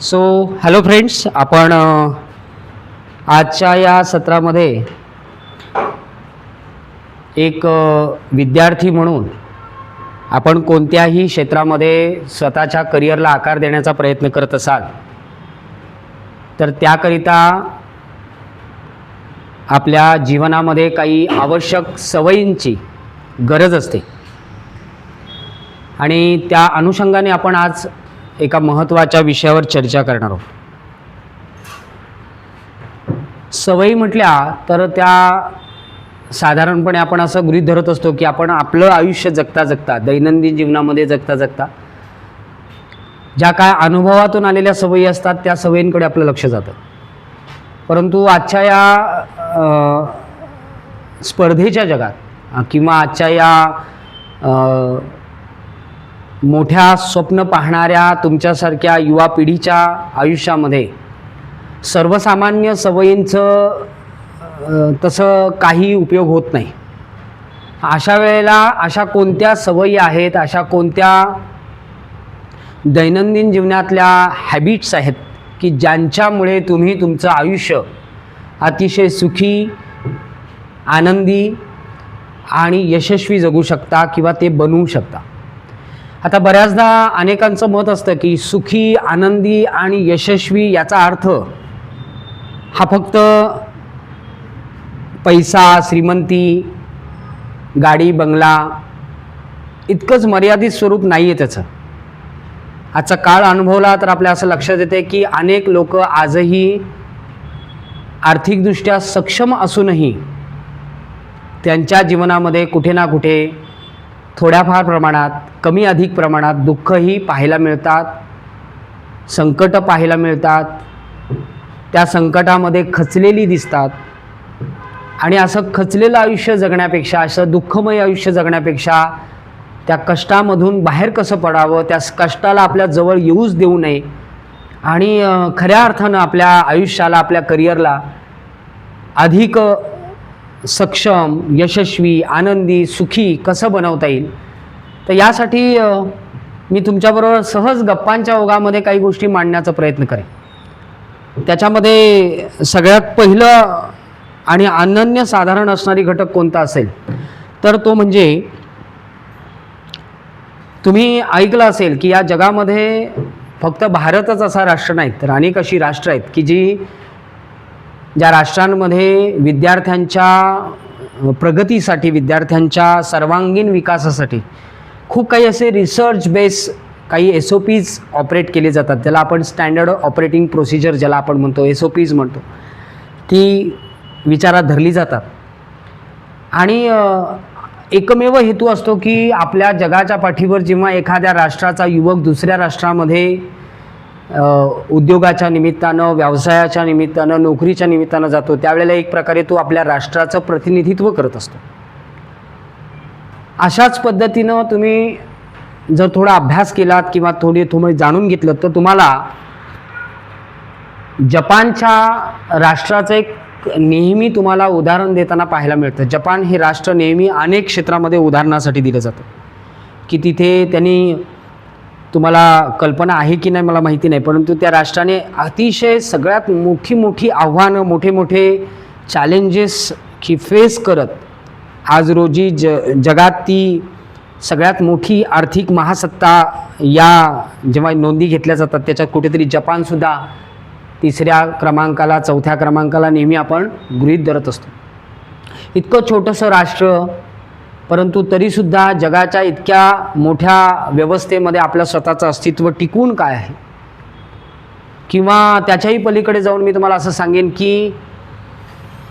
So hello friends, आपण आजच्या या सत्रामध्ये एक विद्यार्थी म्हणून आपण कोणत्याही क्षेत्रामध्ये स्वतःच्या करिअरला आकार देण्याचा प्रयत्न करत असाल तर त्याकरिता आपल्या जीवनामध्ये काही आवश्यक सवयींची गरज असते आणि त्या अनुषंगाने आपण आज एका महत्त्वाच्या विषयावर चर्चा करणार आहोत. सवयी म्हटल्या तर त्या साधारणपणे आपण असं गृहीत धरत असतो की आपण आपलं आयुष्य जगता जगता, दैनंदिन जीवनामध्ये जगता जगता ज्या काय अनुभवातून आलेल्या सवयी असतात त्या सवयींकडे आपलं लक्ष जातं. परंतु आजच्या या स्पर्धेच्या जगात किंवा आजच्या या मोठ्या स्वप्न पाहणाऱ्या तुमच्यासारख्या युवा पिढीच्या आयुष्यामध्ये सर्वसामान्य सवयींचं तसं काही उपयोग होत नाही. अशा वेळेला अशा कोणत्या सवयी आहेत, अशा कोणत्या दैनंदिन जीवनातल्या हॅबिट्स आहेत की ज्यांच्यामुळे तुम्ही तुमचं आयुष्य अतिशय सुखी, आनंदी आणि यशस्वी जगू शकता किंवा ते बनवू शकता. आता बऱ्याचदा अनेकांचं मत असतं की सुखी, आनंदी आणि यशस्वी याचा अर्थ हा फक्त पैसा, श्रीमंती, गाडी, बंगला इतकंच मर्यादित स्वरूप नाही आहे त्याचं. आजचा काळ अनुभवला तर आपल्या असं लक्षात येते की अनेक लोक आजही आर्थिकदृष्ट्या सक्षम असूनही त्यांच्या जीवनामध्ये कुठे ना कुठे थोड्याफार प्रमाणात, कमी अधिक प्रमाणात दुःखही पाहायला मिळतात, संकट पाहायला मिळतात, त्या संकटामध्ये खचलेली दिसतात. आणि असं खचलेलं आयुष्य जगण्यापेक्षा, असं दुःखमय आयुष्य जगण्यापेक्षा त्या कष्टामधून बाहेर कसं पडावं, त्या कष्टाला आपल्या जवळ येऊच देऊ नये आणि खऱ्या अर्थानं आपल्या आयुष्याला, आपल्या करिअरला अधिक सक्षम, यशस्वी, आनंदी, सुखी कसं बनवता येईल, तर यासाठी मी तुमच्याबरोबर सहज गप्पांच्या ओघामध्ये काही गोष्टी मांडण्याचा प्रयत्न करेन. त्याच्यामध्ये सगळ्यात पहिलं आणि अनन्यसाधारण असणारी घटक कोणता असेल तर तो म्हणजे, तुम्ही ऐकलं असेल की या जगामध्ये फक्त भारतच असा राष्ट्र नाही तर अनेक अशी राष्ट्र आहेत की ज्या राष्ट्रांमध्ये विद्यार्थ्यांच्या प्रगतीसाठी, विद्यार्थ्यांच्या सर्वांगीण विकासासाठी खूप काही असे रिसर्च बेस काही SOPs ऑपरेट केले जातात. ज्याला आपण स्टँडर्ड ऑपरेटिंग प्रोसिजर ज्याला आपण म्हणतो, SOPs म्हणतो, ती विचारात धरली जातात. आणि एकमेव हेतू असतो की आपल्या जगाच्या पाठीवर जेव्हा एखाद्या राष्ट्राचा युवक दुसऱ्या राष्ट्रामध्ये उद्योगाच्या निमित्तानं, व्यवसायाच्या निमित्तानं, नोकरीच्या निमित्तानं जातो त्यावेळेला एक प्रकारे तो आपल्या राष्ट्राचं प्रतिनिधित्व करत असतो. अशाच पद्धतीनं तुम्ही जर थोडा अभ्यास केलात किंवा तुम्ही जाणून घेतलं तर तुम्हाला जपानच्या राष्ट्राचं एक नेहमी तुम्हाला उदाहरण देताना पाहायला मिळतं. जपान हे राष्ट्र नेहमी अनेक क्षेत्रामध्ये उदाहरणासाठी दिलं जातं की तिथे त्यांनी, तुम्हाला कल्पना आहे की नाही मला माहिती नाही, परंतु त्या राष्ट्राने अतिशय सगळ्यात मोठी आव्हानं, मोठे चॅलेंजेस की फेस करत आज रोजी जगात ती सगळ्यात मोठी आर्थिक महासत्ता या जेव्हा नोंदी घेतल्या जातात त्याच्यात कुठेतरी जपानसुद्धा तिसऱ्या क्रमांकाला, चौथ्या क्रमांकाला नेहमी आपण गृहीत धरत असतो. इतकं छोटंसं राष्ट्र, परंतु तरीसुद्धा जगाच्या इतक्या मोठ्या व्यवस्थेमध्ये आपलं स्वतःचं अस्तित्व टिकून काय आहे. किंवा त्याच्याही पलीकडे जाऊन मी तुम्हाला असं सांगेन की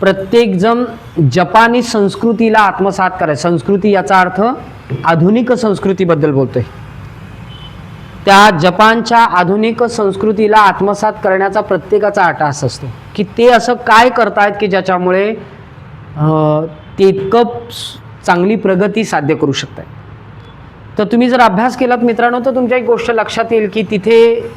प्रत्येकजण जपानी संस्कृतीला आत्मसात करायचं. संस्कृती याचा अर्थ आधुनिक संस्कृतीबद्दल बोलतोय. त्या जपानच्या आधुनिक संस्कृतीला आत्मसात करण्याचा प्रत्येकाचा आटास असतो की ते असं काय करतायत की ज्याच्यामुळे ते इतकं चांगली प्रगती साध्य करू शकतात. तर तुम्ही जर अभ्यास केलात मित्रांनो तर तुमच्या एक गोष्ट लक्षात येईल की तिथे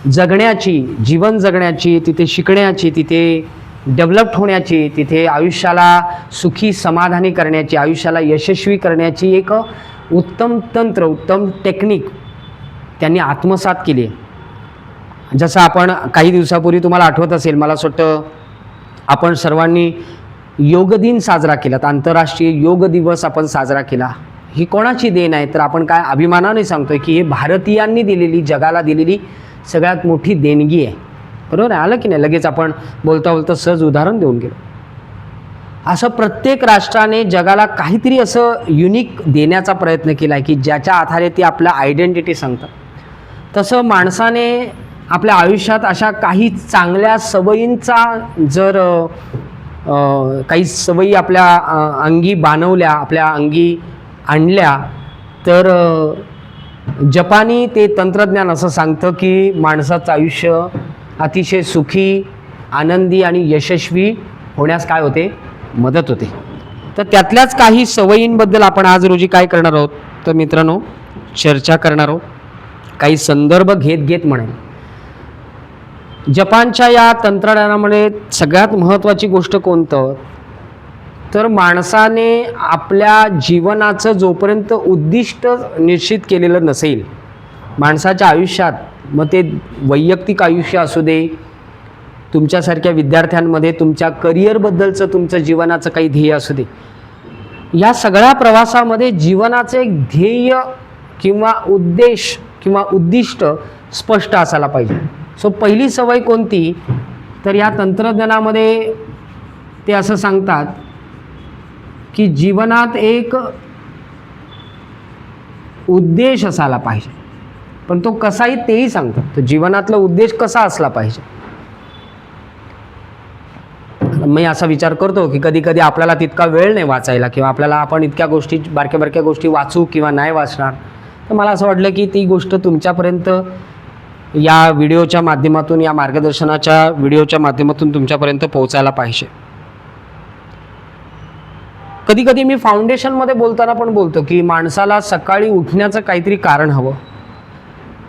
जगण्याची, जीवन जगण्याची, तिथे शिकण्याची, तिथे डेव्हलप्ड होण्याची, तिथे आयुष्याला सुखी, समाधानी करण्याची, आयुष्याला यशस्वी करण्याची एक उत्तम तंत्र, उत्तम टेक्निक त्यांनी आत्मसात केली. जसं आपण काही दिवसापूर्वी तुम्हाला आठवत असेल, मला असं वाटतं आपण सर्वांनी योग दिन साजरा केला, आंतरराष्ट्रीय योग दिवस आपण साजरा केला. ही कोणाची देण आहे? तर आपण काय अभिमानाने सांगतोय की हे भारतीयांनी दिलेली, जगाला दिलेली सगळ्यात मोठी देणगी आहे. बरोबर आहे, आलं की नाही? लगेच आपण बोलता बोलता सहज उदाहरण देऊन गेलो. असं प्रत्येक राष्ट्राने जगाला काहीतरी असं युनिक देण्याचा प्रयत्न केला आहे की ज्याच्या आधारे ते आपल्या आयडेंटिटी सांगतात. तसं माणसाने आपल्या आयुष्यात अशा काही चांगल्या सवयींचा जर काही सवयी आपल्या अंगी बाणवल्या, आपल्या अंगी आणल्या, तर जपानी ते तंत्रज्ञान असं सांगतं की माणसाचं आयुष्य अतिशय सुखी, आनंदी आणि यशस्वी होण्यास काय होते? मदत होते. तर त्यातल्याच काही सवयींबद्दल आपण आज रोजी काय करणार आहोत तर मित्रांनो चर्चा करणार आहोत. काही संदर्भ घेत म्हणेल. जपानच्या या तंत्रज्ञानामध्ये सगळ्यात महत्त्वाची गोष्ट कोणतं तर माणसाने आपल्या जीवनाचं जोपर्यंत उद्दिष्ट निश्चित केलेलं नसेल माणसाच्या आयुष्यात, मग ते वैयक्तिक आयुष्य असू दे, तुमच्यासारख्या विद्यार्थ्यांमध्ये तुमच्या करिअरबद्दलचं तुमचं जीवनाचं काही ध्येय असू दे, या सगळ्या प्रवासामध्ये जीवनाचं एक ध्येय किंवा उद्देश किंवा उद्दिष्ट स्पष्ट असायला पाहिजे. सो पहिली सवय कोणती तर या तंत्रज्ञानामध्ये ते असं सांगतात की जीवनात एक उद्देश असायला पाहिजे. पण तो कसाही तेही सांगतात. तर जीवनातला उद्देश कसा असला पाहिजे. मी असा विचार करतो की कधी कधी आपल्याला तितका वेळ नाही वाचायला किंवा आपल्याला आपण इतक्या गोष्टी बारक्या बारक्या गोष्टी वाचू किंवा नाही वाचणार. तर मला असं वाटलं की ती गोष्ट तुमच्यापर्यंत या व्हिडिओच्या माध्यमातून, या मार्गदर्शनाच्या व्हिडिओच्या माध्यमातून तुमच्यापर्यंत पोहोचायला पाहिजे. कधी कधी मी फाउंडेशनमध्ये बोलताना पण बोलतो की माणसाला सकाळी उठण्याचं काहीतरी कारण हवं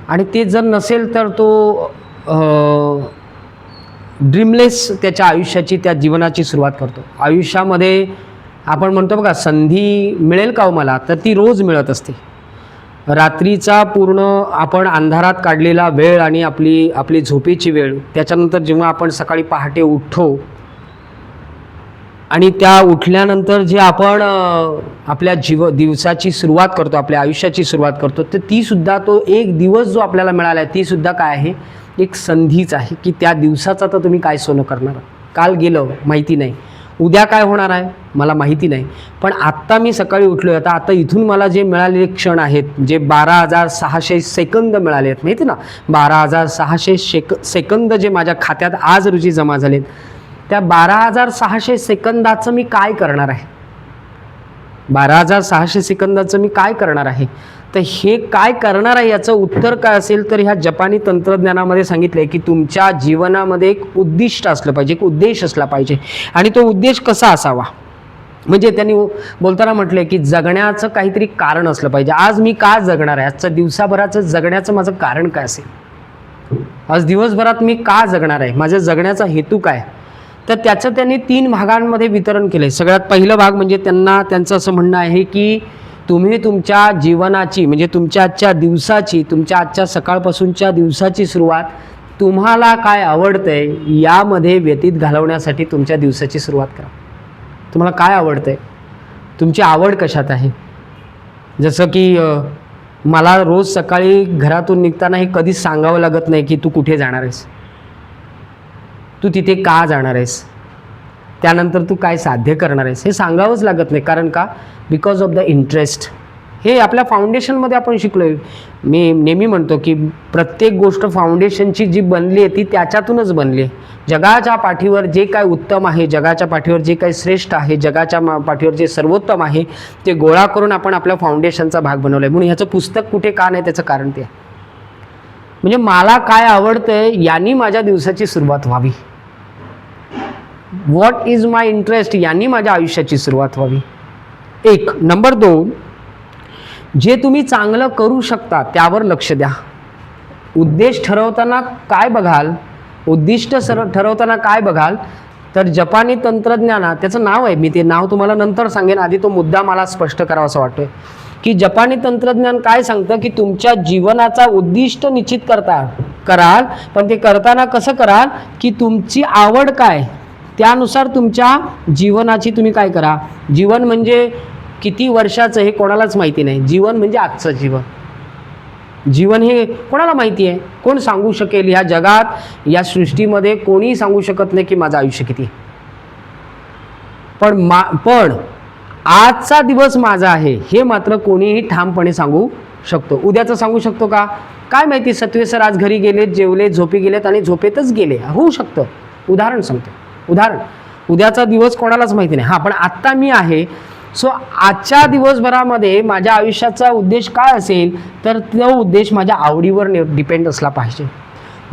आणि ते जर नसेल तर तो ड्रीमलेस त्याच्या आयुष्याची, त्या जीवनाची सुरुवात करतो. आयुष्यामध्ये आपण म्हणतो बघा, संधी मिळेल का हो मला, तर ती रोज मिळत असते. रात्रीचा पूर्ण आपण अंधारात काढलेला वेळ आणि आपली झोपेची वेळ, त्याच्यानंतर जेव्हा आपण सकाळी पहाटे उठतो आणि त्या उठल्यानंतर जे आपण आपल्या दिवसाची सुरुवात करतो, आपल्या आयुष्याची सुरुवात करतो, तर तीसुद्धा तो एक दिवस जो आपल्याला मिळाला आहे तीसुद्धा काय आहे? एक संधीच आहे की त्या दिवसाचा तर तुम्ही काय सोनं करणार. काल गेलं माहिती नाही, उद्या काय होणार आहे मला माहिती नाही, पण आत्ता मी सकाळी उठलो आहे, आता इथून मला जे मिळालेले क्षण आहेत, जे 12,600 सेकंद मिळाले आहेत, माहिती ना, 12,600 सेकंद जे माझ्या खात्यात आज रोजी जमा झालेत, त्या 12,600 सेकंदाचं मी काय करणार आहे? 12,600 सेकंदाचं मी काय करणार आहे? तर हे काय करणार आहे याचं उत्तर काय असेल तर ह्या जपानी तंत्रज्ञानामध्ये सांगितलं आहे की तुमच्या जीवनामध्ये एक उद्दिष्ट असलं पाहिजे, एक उद्देश असला पाहिजे. आणि तो उद्देश कसा असावा, म्हणजे त्यांनी बोलताना म्हटलं की जगण्याचं काहीतरी कारण असलं पाहिजे. आज मी का जगणार आहे? आजचं दिवसाभराचं जगण्याचं माझं कारण काय असेल? आज दिवसभरात मी का जगणार आहे? माझ्या जगण्याचा हेतू काय? तर त्याचं त्यांनी 3 भागांमध्ये वितरण केलं आहे. सगळ्यात पहिला भाग म्हणजे त्यांचं असं म्हणणं आहे की तुम्ही तुमच्या जीवनाची, म्हणजे तुमच्या आजच्या दिवसाची, तुमच्या आजच्या सकाळपासूनच्या दिवसाची सुरुवात तुम्हाला काय आवडतंय यामध्ये व्यतीत घालवण्यासाठी तुमच्या दिवसाची सुरुवात करा. तुम्हाला काय आवडतंय? तुमची आवड कशात आहे? जसं की मला रोज सकाळी घरातून निघताना हे कधीच सांगावं लागत नाही की तू कुठे जाणार आहेस, तू तिथे का जाणार आहेस, त्यानंतर तू काय साध्य करणार आहेस, हे सांगावंच लागत नाही. कारण का? Because of the interest. हे आपल्या फाउंडेशनमध्ये आपण शिकलो आहे. मी नेहमी म्हणतो की प्रत्येक गोष्ट फाउंडेशनची जी बनली आहे ती त्याच्यातूनच बनली आहे. जगाच्या पाठीवर जे काय उत्तम आहे, जगाच्या पाठीवर जे काही श्रेष्ठ आहे, जगाच्या पाठीवर जे सर्वोत्तम आहे ते गोळा करून आपण आपल्या फाउंडेशनचा भाग बनवला आहे. म्हणून ह्याचं पुस्तक कुठे का नाही त्याचं कारण ते आहे. म्हणजे मला काय आवडतंय यांनी माझ्या दिवसाची सुरुवात व्हावी. व्हॉट इज माय इंटरेस्ट यांनी माझ्या आयुष्याची सुरुवात व्हावी. एक. नंबर 2, जे तुम्ही चांगलं करू शकता त्यावर लक्ष द्या. उद्देश ठरवताना काय बघाल, उद्दिष्ट ठरवताना काय बघाल, तर जपानी तंत्रज्ञानात त्याचं नाव आहे, मी ते नाव तुम्हाला नंतर सांगेन, आधी तो मुद्दा मला स्पष्ट करावा असं वाटतोय की जपानी तंत्रज्ञान काय सांगतं की तुमच्या जीवनाचा उद्दिष्ट निश्चित करता कराल, पण ते करताना कसं कराल की तुमची आवड काय त्यानुसार तुमच्या जीवनाची तुम्ही काय करा. जीवन म्हणजे किती वर्षाचं हे कोणालाच माहिती नाही. जीवन म्हणजे आजचं जीवन. जीवन हे कोणाला माहिती आहे? कोण सांगू शकेल? ह्या जगात, या सृष्टीमध्ये कोणीही सांगू शकत नाही की माझं आयुष्य किती. पण आजचा दिवस माझा आहे हे मात्र कोणीही ठामपणे सांगू शकतो. उद्याचं सांगू शकतो का? काय माहिती. सत्वे सर आज घरी गेलेत, जेवले, झोपी गेलेत आणि झोपेतच गेले, होऊ शकतं. उदाहरण सांगतो, उदाहरण. उद्याचा दिवस कोणालाच माहिती नाही. हां, पण आत्ता मी आहे. सो आजच्या दिवसभरामध्ये माझ्या आयुष्याचा उद्देश काय असेल, तर तो उद्देश माझ्या आवडीवर डिपेंड असला पाहिजे.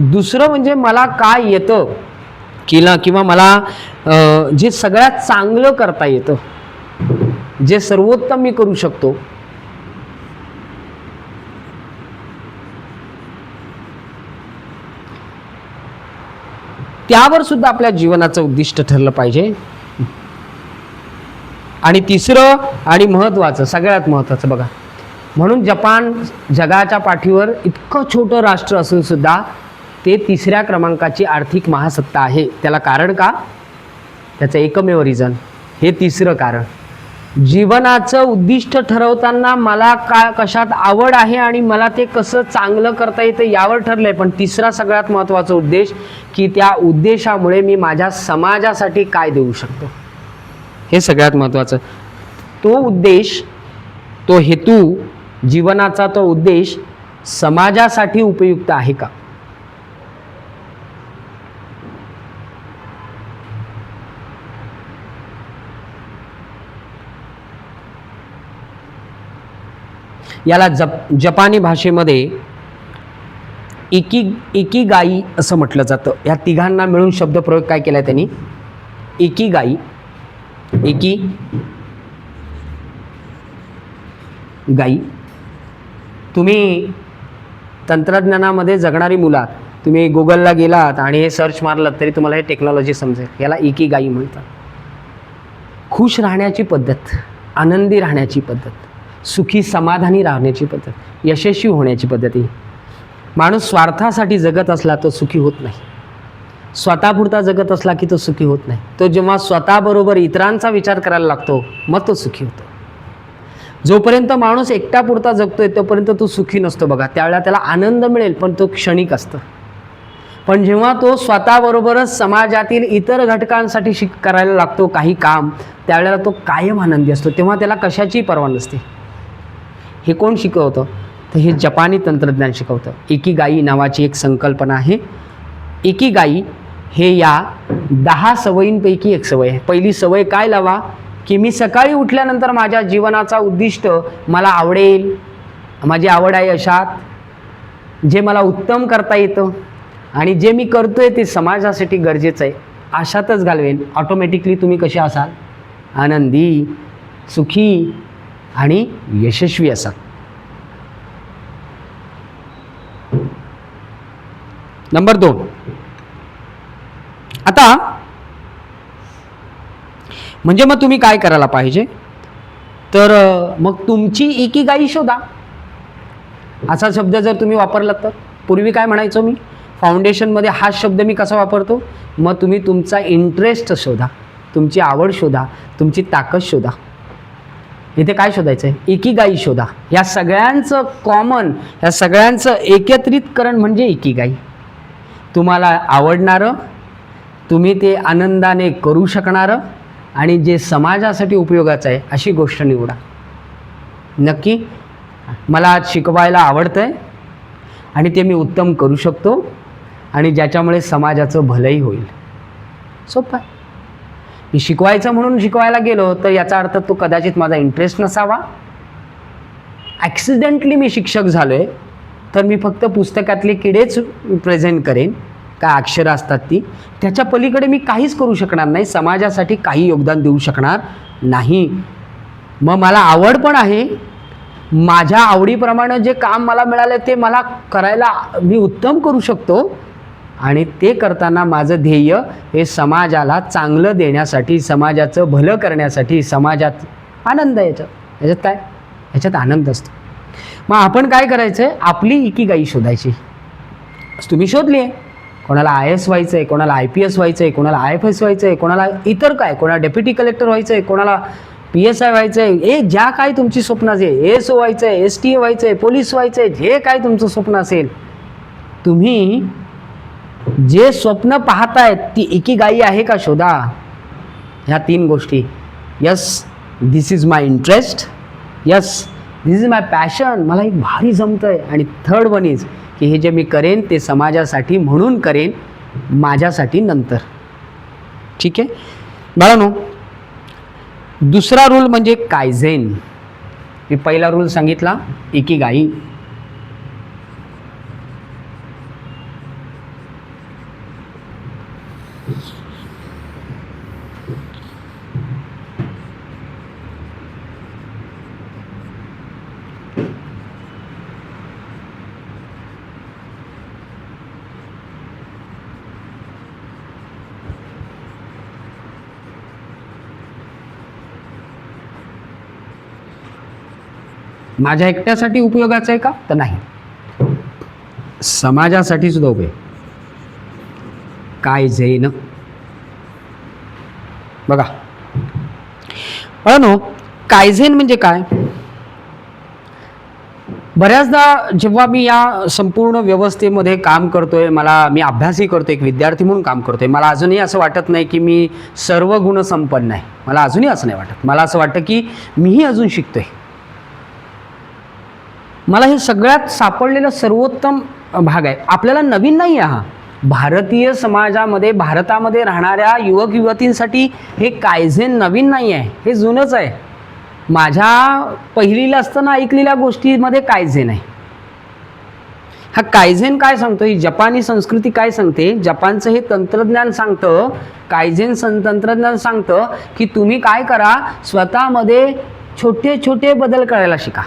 दुसरं म्हणजे मला काय येतं किंवा मला जे सगळ्यात चांगलं करता येतं, जे सर्वोत्तम मी करू शकतो, त्यावर सुद्धा आपल्या जीवनाचं उद्दिष्ट ठरलं पाहिजे. आणि तिसरं आणि महत्त्वाचं, सगळ्यात महत्त्वाचं बघा, म्हणून जपान जगाच्या पाठीवर इतकं छोटं राष्ट्र असून सुद्धा ते 3ऱ्या क्रमांकाची आर्थिक महासत्ता आहे. त्याला कारण का? त्याचं एकमेव रिझन, हे 3रं कारण. जीवनाचं उद्दिष्ट ठरवताना मला कशात आवड आहे आणि मला ते कसं चांगलं करता येतं यावर ठरलं आहे. पण 3रा सगळ्यात महत्त्वाचा उद्देश की त्या उद्देशामुळे मी माझ्या समाजासाठी काय देऊ शकतो, हे सगळ्यात महत्त्वाचं. तो उद्देश, तो हेतू, जीवनाचा तो उद्देश समाजासाठी उपयुक्त आहे का? याला जपानी भाषेमध्ये इकिगाई असं म्हटलं जातं. या तिघांना मिळून शब्दप्रयोग काय केला त्यांनी? इकिगाई. गाई. तुम्ही तंत्रज्ञानामध्ये जगणारी मुलं आहात. तुम्ही गुगलला गेलात आणि हे सर्च मारलं तरी तुम्हाला हे टेक्नॉलॉजी समजेल. याला इकिगाई म्हणतात. खुश राहण्याची पद्धत, आनंदी राहण्याची पद्धत, सुखी समाधानी राहण्याची पद्धत, यशस्वी होण्याची पद्धती. माणूस स्वार्थासाठी जगत असला तो सुखी होत नाही. स्वतःपुरता जगत असला की तो सुखी होत नाही. तो जेव्हा स्वतःबरोबर इतरांचा विचार करायला लागतो मग तो सुखी होतो. जोपर्यंत माणूस एकटापुरता जगतोय तोपर्यंत तो सुखी नसतो बघा. त्यावेळेला त्याला आनंद मिळेल पण तो क्षणिक असतो. पण जेव्हा तो स्वतःबरोबरच समाजातील इतर घटकांसाठी करायला लागतो काही काम, त्यावेळेला तो कायम आनंदी असतो. तेव्हा त्याला कशाचीही पर्वा नसते. हे कोण शिकवतं? तर हे जपानी तंत्रज्ञान शिकवतं. इकिगाई नावाची एक संकल्पना आहे. इकिगाई हे या 10 सवयींपैकी एक सवय आहे. पहिली सवय काय लावा की मी सकाळी उठल्यानंतर माझ्या जीवनाचा उद्दिष्ट मला आवडेल, माझी आवड आहे अशात, जे मला उत्तम करता येतं आणि जे मी करतोय ते समाजासाठी गरजेचं आहे अशातच घालवेन. ऑटोमॅटिकली तुम्ही कसे असाल? आनंदी, सुखी आणि यशस्वी असाल. नंबर 2, आता म्हणजे मग तुम्ही काय करायला पाहिजे? तर मग तुमची इकिगाई शोधा. असा शब्द जर तुम्ही वापरलात तर, पूर्वी काय म्हणायचो मी फाउंडेशनमध्ये, हा शब्द मी कसा वापरतो? मग तुम्ही तुमचा इंटरेस्ट शोधा, तुमची आवड शोधा, तुमची ताकद शोधा. इथे काय शोधायचं आहे? इकिगाई शोधा. या सगळ्यांचं कॉमन, या सगळ्यांचं एकत्रितकरण म्हणजे इकिगाई. तुम्हाला आवडणारं, तुम्ही ते आनंदाने करू शकणारं आणि जे समाजासाठी उपयोगाचं आहे अशी गोष्ट निवडा. नक्की मला आज शिकवायला आवडतं आहे आणि ते मी उत्तम करू शकतो आणि ज्याच्यामुळे समाजाचं भलंही होईल. सोपं आहे. मी शिकवायचं म्हणून शिकवायला गेलो तर याचा अर्थ तो कदाचित माझा इंटरेस्ट नसावा. ॲक्सिडेंटली मी शिक्षक झालो आहे तर मी फक्त पुस्तकातले किडेच प्रेझेंट करेन, काय अक्षरं असतात ती, त्याच्या पलीकडे मी काहीच करू शकणार नाही, समाजासाठी काही योगदान देऊ शकणार नाही. मग मला आवड पण आहे, माझ्या आवडीप्रमाणे जे काम मला मिळालं ते मला करायला मी उत्तम करू शकतो आणि ते करताना माझं ध्येय हे समाजाला चांगलं देण्यासाठी, समाजाचं भलं करण्यासाठी, समाजात आनंद आहे. याच्यात काय? याच्यात आनंद असतो. मग आपण काय करायचं आहे? आपली इकिगाई शोधायची. तुम्ही शोधली आहे. कोणाला IAS व्हायचं आहे, कोणाला IPS व्हायचं आहे, कोणाला IFS व्हायचं आहे, कोणाला इतर काय, कोणाला डेप्युटी कलेक्टर व्हायचं आहे, कोणाला PSI व्हायचं आहे. हे ज्या काय तुमची स्वप्न असेल, ASO व्हायचं आहे, STA व्हायचं आहे, पोलीस व्हायचं आहे, जे काय तुमचं स्वप्न असेल, तुम्ही जे स्वप्न पाहतायत ती इकिगाई आहे का शोधा. ह्या 3 गोष्टी. Yes, this is my interest. Yes, this is my passion. मला एक भारी जमतं आहे. आणि थर्ड वन इज की हे जे मी करेन ते समाजासाठी म्हणून करेन, माझ्यासाठी नंतर. ठीक आहे बाळांनो, दुसरा रूल म्हणजे कायझेन. मी पहिला रूल सांगितला इकिगाई. माझ्या एकट्यासाठी उपयोगाचं आहे का, तर नाही, समाजासाठी सुद्धा उपयोग. कायझेन बघा नो, कायझेन म्हणजे काय. बऱ्याचदा जेव्हा मी या संपूर्ण व्यवस्थेमध्ये काम करतोय, मी अभ्यासही करतोय, एक विद्यार्थी म्हणून काम करतोय, मला अजूनही असं वाटत नाही की मी सर्व गुण संपन्न आहे. मला अजूनही असं नाही वाटत. मला असं वाटतं की मीही अजून शिकतोय. मला हे सगळ्यात सापडलेलं सर्वोत्तम भाग आहे. आपल्याला नवीन नाही आहे हा. भारतीय समाजामध्ये, भारतामध्ये राहणाऱ्या युवक युवतींसाठी हे कायझेन नवीन नाही आहे, हे जुनंच आहे. माझ्या पहिलीला असताना ऐकलेल्या गोष्टीमध्ये कायझेन आहे. हा कायझेन काय सांगतो, ही जपानी संस्कृती काय सांगते, जपानचं हे तंत्रज्ञान सांगतं, कायझेन तंत्रज्ञान सांगतं की तुम्ही काय करा, स्वतःमध्ये छोटे छोटे बदल करायला शिका.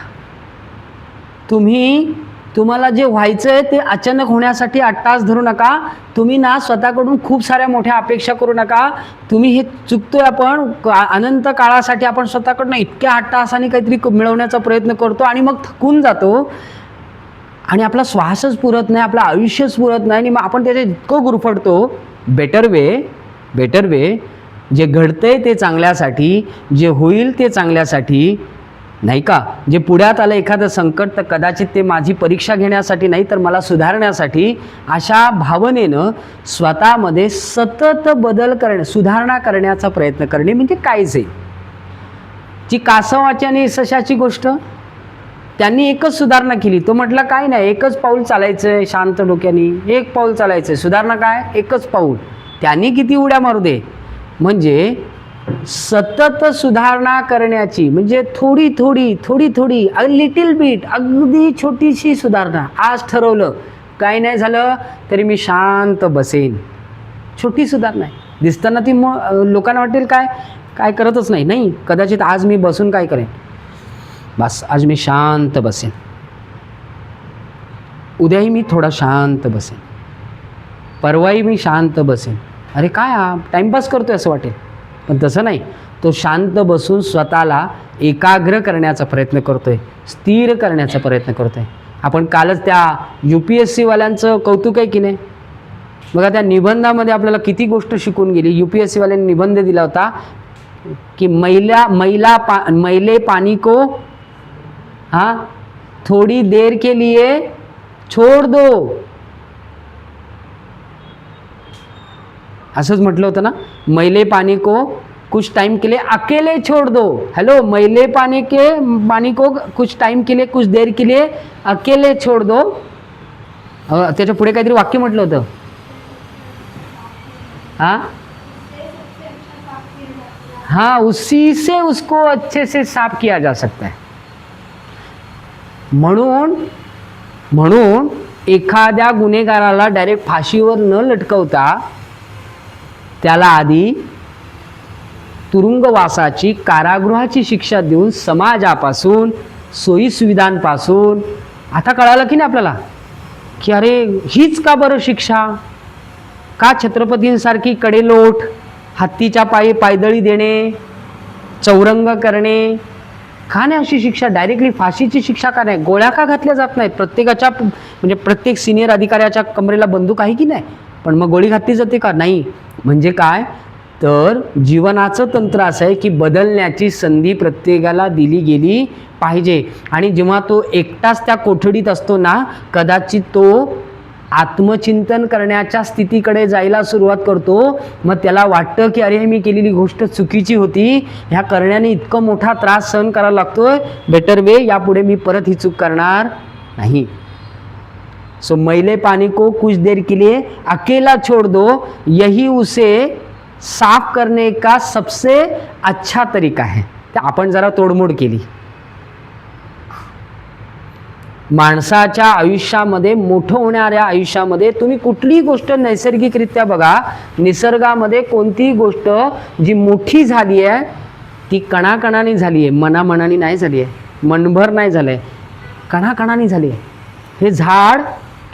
तुम्हाला जे व्हायचं आहे ते अचानक होण्यासाठी 8 तास धरू नका. तुम्ही ना स्वतःकडून खूप साऱ्या मोठ्या अपेक्षा करू नका. तुम्ही हे चुकतोय, आपण अनंत काळासाठी आपण स्वतःकडून इतक्या 8 तासांनी काहीतरी मिळवण्याचा प्रयत्न करतो आणि मग थकून जातो आणि आपला श्वासच पुरत नाही, आपलं आयुष्यच पुरत नाही आणि मग आपण त्याच्यात इतकं गुरफटतो. बेटर वे जे घडतंय ते चांगल्यासाठी, जे होईल ते चांगल्यासाठी, नाही का. जे पुढ्यात आलं एखादं संकट तर कदाचित ते माझी परीक्षा घेण्यासाठी नाही तर मला सुधारण्यासाठी, अशा भावनेनं स्वतःमध्ये सतत बदल करणे, सुधारणा करण्याचा प्रयत्न करणे म्हणजे कायझेन. जी कासवाची आणि सशाची गोष्ट, त्यांनी एकच सुधारणा केली. तो म्हटला काय नाही, एकच पाऊल चालायचं शांत डोक्याने, एक पाऊल चालायचं, सुधारणा काय, एकच पाऊल. त्यांनी किती उड्या मारू दे. म्हणजे सतत सुधारणा करण्याची, म्हणजे थोडी थोडी लिटिल बिट, अगदी छोटीशी सुधारणा. आज ठरवलं काही नाही झालं तरी मी शांत बसेन, छोटी सुधारणा आहे. दिसताना ती लोकांना वाटेल काय करतच नाही, कदाचित आज मी बसून काय करेन, बस आज मी शांत बसेन, उद्याही मी थोडा शांत बसेन, परवाही मी शांत बसेन. अरे काय हा टाइमपास करतोय असं वाटेल, पण तसं नाही. तो शांत बसून स्वतःला एकाग्र करण्याचा प्रयत्न करतोय, स्थिर करण्याचा प्रयत्न करतोय. आपण कालच त्या UPSC वाल्यांचं कौतुक आहे की नाही. बघा त्या निबंधामध्ये आपल्याला किती गोष्ट शिकून गेली. UPSC वाल्यांनी निबंध दिला होता की मैले पानी को थोड़ी देर के लिए छोड़ दो. असंच म्हटलं होतं ना, मैले पानी को कुछ टाइम के लिए अकेले छोड़ दो. हेलो, मैले पानी को कुछ टाइम के लिए, कुछ देर के लिए अकेले छोड़ दो. त्याच्या पुढे काहीतरी वाक्य म्हटलं होतं. हाँ, उसी से उसको अच्छे से साफ किया जा सकता है. म्हणून एखाद्या गुन्हेगाराला डायरेक्ट फाशीवर न लटकवता त्याला आधी तुरुंगवासाची, कारागृहाची शिक्षा देऊन समाजापासून, सोयीसुविधांपासून, आता कळालं की नाही आपल्याला की अरे हीच का बरं शिक्षा, का छत्रपतींसारखी कडेलोट, हत्तीच्या पायी पायदळी देणे, चौरंग करणे, का नाही अशी शिक्षा? डायरेक्टली फाशीची शिक्षा का नाही? गोळ्या का घातल्या जात नाहीत? प्रत्येकाच्या म्हणजे प्रत्येक सिनियर अधिकाऱ्याच्या कमरेला बंदूक आहे की नाही, पण मग गोळी घातली जाते का? नाही. म्हणजे काय तर जीवनाचं तंत्र असं आहे की बदलण्याची संधी प्रत्येकाला दिली गेली पाहिजे. आणि जेव्हा तो एकटाच त्या कोठडीत असतो ना, कदाचित तो आत्मचिंतन करण्याच्या स्थितीकडे जायला सुरुवात करतो. मग त्याला वाटतं की अरे मी केलेली गोष्ट चुकीची होती, ह्या करण्याने इतकं मोठा त्रास सहन करायला लागतोय, बेटर वे यापुढे मी परत ही चूक करणार नाही. सो मैले पानी को कुछ देर के लिए अकेला छोड़ दो, यही उसे साफ करने का सबसे अच्छा तरीका है. आपण जरा तोडमोड केली. माणसाच्या आयुष्यामध्ये, मोठं होणाऱ्या आयुष्यामध्ये तुम्ही कुठलीही गोष्ट नैसर्गिकरित्या बघा, निसर्गामध्ये कोणतीही गोष्ट जी मोठी झाली आहे ती कणाकणाने झाली आहे, मनामनाने नाही झाली आहे, मनभर नाही झालं आहे, कणाकणाने झाली आहे. हे झाड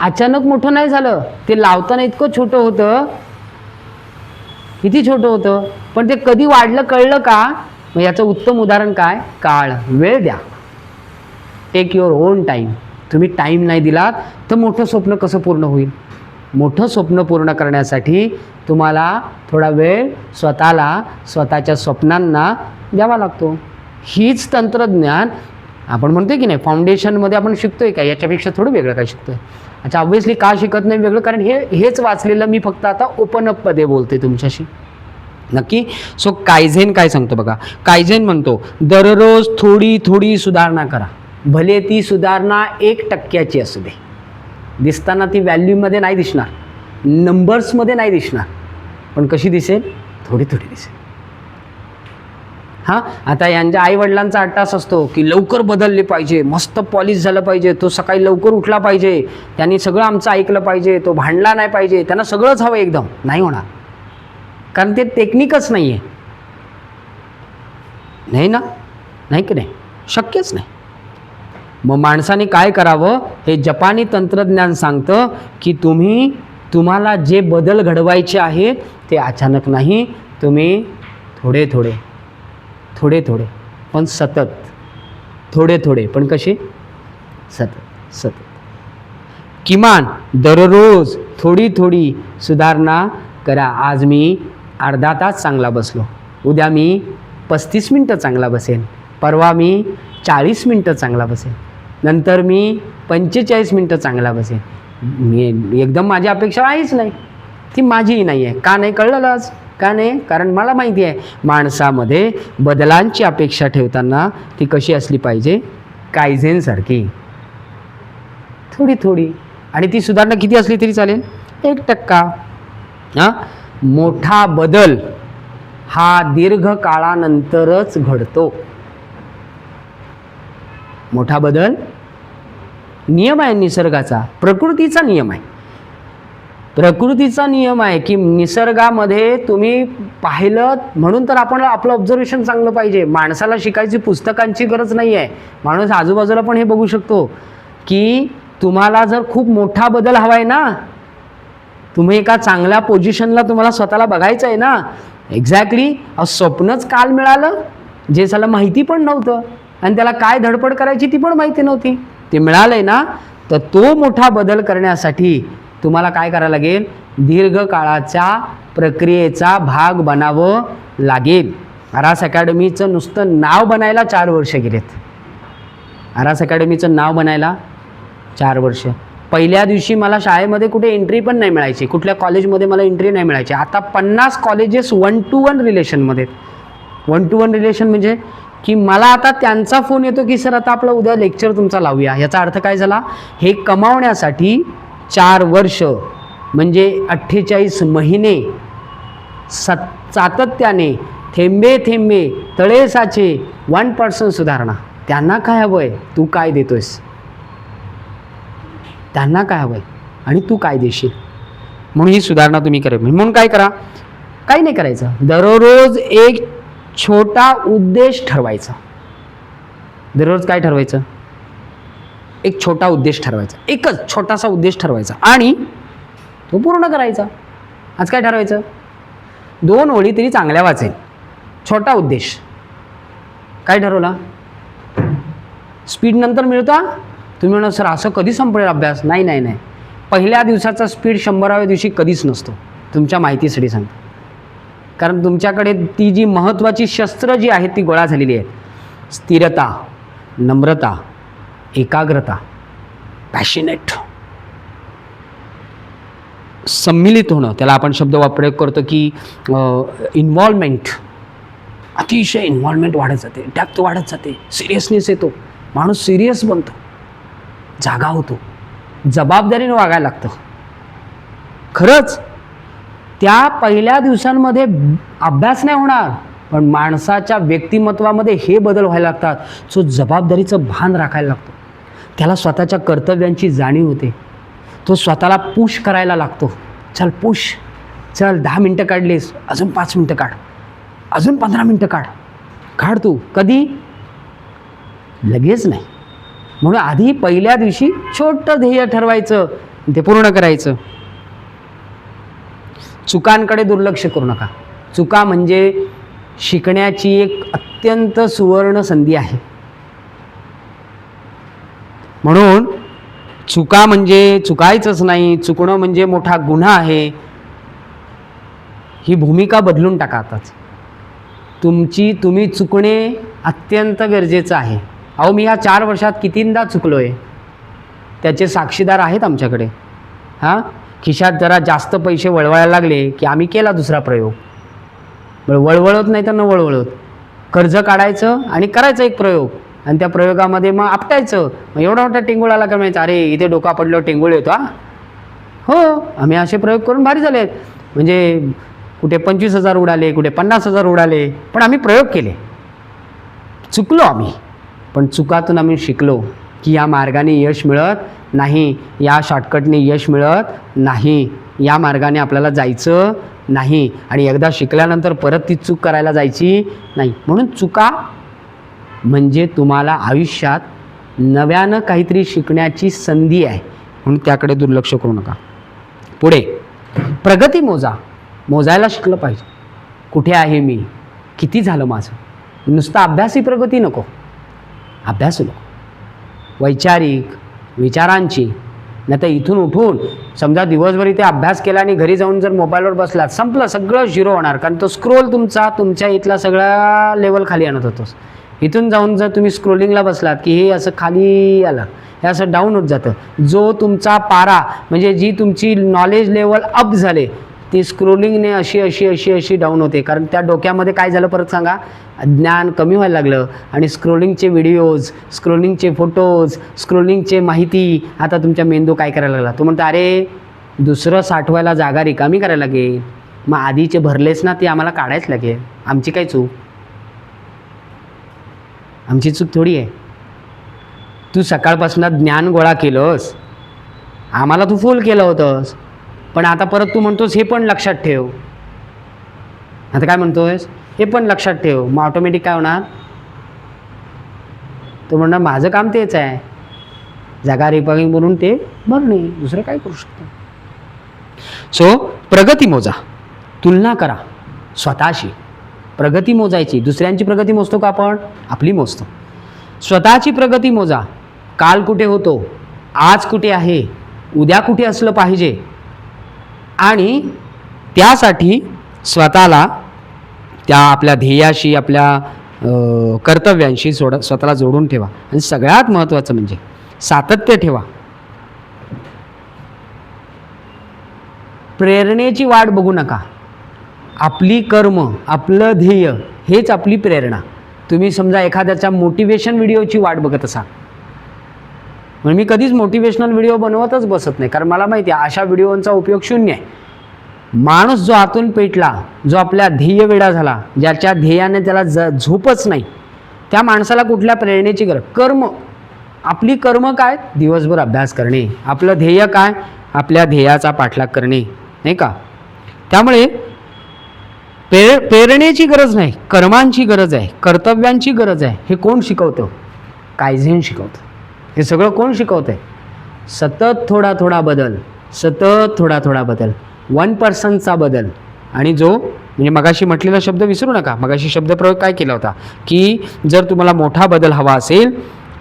अचानक मोठं नाही झालं, ते लावताना इतकं छोटं होतं, किती छोटं होतं, पण ते कधी वाढलं कळलं का? मग याचं उत्तम उदाहरण काय? काळ. वेळ द्या. Take your own time. तुम्ही टाईम नाही दिलात तर मोठं स्वप्न कसं पूर्ण होईल? मोठं स्वप्न पूर्ण करण्यासाठी तुम्हाला थोडा वेळ स्वतःला, स्वतःच्या स्वप्नांना द्यावा लागतो. हीच तंत्रज्ञान आपण म्हणतोय की नाही, फाउंडेशनमध्ये आपण शिकतोय का? याच्यापेक्षा थोडं वेगळं काय शिकतोय? अच्छा, ऑब्व्हियसली का शिकत नाही वेगळं? कारण हेच वाचलेलं मी फक्त आता ओपन अपमध्ये बोलते तुमच्याशी. नक्की. सो कायझेन काय सांगतो बघा. कायझेन म्हणतो दररोज थोडी थोडी सुधारणा करा, भले ती सुधारणा 1% असू दे. दिसताना ती व्हॅल्यूमध्ये नाही दिसणार, नंबर्समध्ये नाही दिसणार, पण कशी दिसेल? थोडी थोडी दिसेल. हां, आता यांच्या आईवडिलांचा अट्टास असतो की लवकर बदलले पाहिजे, मस्त पॉलिश झालं पाहिजे, तो सकाळी लवकर उठला पाहिजे, त्यांनी सगळं आमचं ऐकलं पाहिजे, तो भांडला नाही पाहिजे, त्यांना सगळंच हवं एकदम. नाही होणार, कारण ते टेक्निकच नाही आहे. नाही ना, नाही की नाही, शक्यच नाही. मग माणसाने काय करावं? हे जपानी तंत्रज्ञान सांगतं की तुम्हाला जे बदल घडवायचे आहेत ते अचानक नाही, तुम्ही थोडे थोडे थोडे थोडे पण सतत, थोडे थोडे पण कसे? सतत सतत. किमान दररोज थोडी थोडी सुधारणा करा. आज मी अर्धा तास चांगला बसलो, उद्या मी 35 मिनटं चांगला बसेन, परवा मी 40 मिनटं चांगला बसेन, नंतर मी 45 मिनटं चांगला बसेन. मी एकदम माझी अपेक्षा आहेच नाही, ती माझीही नाही आहे. का नाही कळलं आज? का नाही? कारण मला माहिती आहे माणसामध्ये बदलांची अपेक्षा ठेवताना ती कशी असली पाहिजे? कायझेनसारखी, थोडी थोडी. आणि ती सुधारणा किती असली तरी चालेल, 1%. हां, मोठा बदल हा दीर्घकाळानंतरच घडतो. मोठा बदल नियम आहे निसर्गाचा, प्रकृतीचा नियम आहे. प्रकृतीचा नियम आहे की निसर्गामध्ये तुम्ही पाहिलं म्हणून तर आपण आपलं ऑब्झर्वेशन चांगलं पाहिजे. माणसाला शिकायची पुस्तकांची गरज नाही आहे. माणूस आजूबाजूला पण हे बघू शकतो की तुम्हाला जर खूप मोठा बदल हवा आहे ना, तुम्ही एका चांगल्या पोझिशनला तुम्हाला स्वतःला बघायचं आहे ना, एक्झॅक्टली स्वप्नच काल मिळालं जे त्याला माहिती पण नव्हतं आणि त्याला काय धडपड करायची ती पण माहिती नव्हती. ते मिळालं आहे ना, तर तो मोठा बदल करण्यासाठी तुम्हाला काय करायला लागेल? दीर्घकाळाच्या प्रक्रियेचा भाग बनावं लागेल. आरास अकॅडमीचं नुसतं नाव बनायला 4 वर्ष गेलेत. आरास अकॅडमीचं नाव बनायला 4 वर्ष. पहिल्या दिवशी मला शाळेमध्ये कुठे एंट्री पण नाही मिळायची, कुठल्या कॉलेजमध्ये मला एंट्री नाही मिळायची. आता 50 कॉलेजेस 1-to-1 रिलेशनमध्ये. 1-to-1 रिलेशन म्हणजे की मला आता त्यांचा फोन येतो की सर आता आपलं उद्या लेक्चर तुमचा लावूया. याचा अर्थ काय झाला? हे कमावण्यासाठी 4 वर्ष म्हणजे 48 महिने सातत्याने थेंबे थेंबे तळे साचे 1% सुधारणा. त्यांना काय हवं आहे? तू काय देतोयस? त्यांना काय हवं आहे आणि तू काय देशील? म्हणून ही सुधारणा तुम्ही करा. म्हणून काय करा? काही नाही करायचं, दररोज एक छोटा उद्देश ठरवायचा. दररोज काय ठरवायचं? एक छोटा उद्देश ठरवायचा, एकच छोटासा उद्देश ठरवायचा आणि तो पूर्ण करायचा. आज काय ठरवायचं? 2 ओळी तरी चांगल्या वाचेल. छोटा उद्देश. काय ठरवला? स्पीड नंतर मिळता. तुम्ही म्हणा सर असं कधी संपेल अभ्यास. नाही नाही नाही, पहिल्या दिवसाचा स्पीड 100व्या दिवशी कधीच नसतो. तुमच्या माहितीसाठी सांगतो. कारण तुमच्याकडे ती जी महत्त्वाची शस्त्र जी आहेत ती गोळा झालेली आहे. स्थिरता, नम्रता, एकाग्रता, पॅशनेट, सम्मिलित होणं, त्याला आपण शब्द प्रयोग करतो की इन्व्हॉल्वमेंट. अतिशय इन्व्हॉल्वमेंट वाढत जाते, डेप्थ वाढत जाते, सिरियसनेस येतो, माणूस सिरियस बनतो, जागा होतो, जबाबदारीने वागायला लागतं. खरंच त्या पहिल्या दिवसांमध्ये अभ्यास नाही होणार, पण माणसाच्या व्यक्तिमत्वामध्ये हे बदल व्हायला लागतात. जो जबाबदारीचं भान राखायला लागतो, त्याला स्वतःच्या कर्तव्यांची जाणीव होते, तो स्वतःला पुश करायला लागतो. चल पुश, चल 10 मिनटं काढलीस, अजून 5 मिनटं काढ, अजून 15 मिनटं काढ. काढ तू. कधी? लगेच नाही. म्हणून आधी पहिल्या दिवशी छोटं ध्येय ठरवायचं, ते पूर्ण करायचं. चुकांकडे दुर्लक्ष करू नका. चुका म्हणजे शिकण्याची एक अत्यंत सुवर्ण संधी आहे. म्हणून चुका म्हणजे चुकायचंच नाही, चुकणं म्हणजे मोठा गुन्हा आहे, ही भूमिका बदलून टाका आताच. तुम्ही चुकणे अत्यंत गरजेचं आहे. अहो मी ह्या 4 वर्षात कितींदा चुकलो आहे, त्याचे साक्षीदार आहेत आमच्याकडे. हां, खिशात जरा जास्त पैसे वळवायला लागले की आम्ही केला दुसरा प्रयोग. वळवळत नाही तर न वळवळत कर्ज काढायचं आणि करायचं एक प्रयोग, आणि त्या प्रयोगामध्ये मग आपटायचं. मग एवढा मोठा टेंगूळ आला का म्हणायचं अरे इथे डोका पडल्यावर टेंगूळ येतो. हो, आम्ही असे प्रयोग करून भारी झाले. म्हणजे कुठे 25,000 उडाले, कुठे 50,000 उडाले, पण आम्ही प्रयोग केले. चुकलो आम्ही, पण चुकातून आम्ही शिकलो की या मार्गाने यश मिळत नाही, या शॉर्टकटने यश मिळत नाही, या मार्गाने आपल्याला जायचं नाही, आणि एकदा शिकल्यानंतर परत ती चूक करायला जायची नाही. म्हणून चुका म्हणजे तुम्हाला आयुष्यात नव्यानं काहीतरी शिकण्याची संधी आहे, म्हणून त्याकडे दुर्लक्ष करू नका. पुढे प्रगती मोजायला शिकलं पाहिजे. कुठे आहे मी, किती झालं माझं. नुसता अभ्यासी प्रगती नको, अभ्यास नको, वैचारिक विचारांची. नाही तर इथून उठून समजा दिवसभर इथे अभ्यास केला आणि घरी जाऊन जर मोबाईलवर बसलात, संपलं, सगळं झिरो होणार. कारण तो स्क्रोल तुमच्या इथला सगळा लेवल खाली आणत होतोस. इथून जाऊन जर तुम्ही स्क्रोलिंगला बसलात की हे असं खाली आलं, हे असं डाऊन होत जातं. जो तुमचा पारा म्हणजे जी तुमची नॉलेज लेवल अप झाले, ती स्क्रोलिंगने अशी डाऊन होते. कारण त्या डोक्यामध्ये काय झालं परत सांगा, ज्ञान कमी व्हायला लागलं, आणि स्क्रोलिंगचे व्हिडिओज, स्क्रोलिंगचे फोटोज, स्क्रोलिंगचे माहिती आता तुमच्या मेंदू काय करायला लागला. तो म्हणतो अरे दुसरं साठवायला जागा रिकामी करायला लागेल, मग आधीचे भरलेच ना, ते आम्हाला काढायच लागेल. आमची काय चूक? आमची चूक थोडी आहे. तू सकाळपासून ज्ञान गोळा केलंस, आम्हाला तू फुल केलं होतंस, पण आता परत तू म्हणतोस हे पण लक्षात ठेव. आता काय म्हणतोयस, हे पण लक्षात ठेव. मग ऑटोमॅटिक काय होणार, तो म्हणणार माझं काम तेच आहे, जागा रिकामी बनवून ते भरणे, दुसरं काय करू शकतो. सो प्रगती मोजा, तुलना करा स्वतःशी. प्रगती मोजायची, दुसऱ्यांची प्रगती मोजतो का आपण, आपली मोजतो. स्वतःची प्रगती मोजा. काल कुठे होतो, आज कुठे आहे, उद्या कुठे असलं पाहिजे, आणि त्यासाठी स्वतःला त्या आपल्या ध्येयाशी, आपल्या कर्तव्यांशी स्वतःला जोडून ठेवा. आणि सगळ्यात महत्त्वाचं म्हणजे सातत्य ठेवा. प्रेरणेची वाट बघू नका. आपली कर्म, आपलं ध्येय हेच आपली प्रेरणा. तुम्ही समजा एखाद्याच्या मोटिवेशन व्हिडिओची वाट बघत असाल, म्हणून मी कधीच मोटिवेशनल व्हिडिओ बनवतच बसत नाही, कारण मला माहिती आहे अशा व्हिडिओंचा उपयोग शून्य आहे. माणूस जो आतून पेटला, जो आपल्या ध्येय वेडा झाला, ज्याच्या ध्येयाने त्याला झोपच नाही, त्या माणसाला कुठल्या प्रेरणेची गरज. कर्म, आपली कर्म काय, दिवसभर अभ्यास करणे. आपलं ध्येय काय, आपल्या ध्येयाचा पाठलाग करणे, नाही का. त्यामुळे प्रेरणेची गरज नाही, कर्मांची गरज आहे, कर्तव्यांची गरज आहे. हे कोण शिकवतं, कायझेन शिकवतं. हे सगळं कोण शिकवतं आहे, सतत थोडा थोडा बदल, सतत थोडा थोडा बदल, 1% बदल. आणि जो म्हणजे मगाशी म्हटलेला शब्द विसरू नका. मगाशी शब्दप्रयोग काय केला होता की जर तुम्हाला मोठा बदल हवा असेल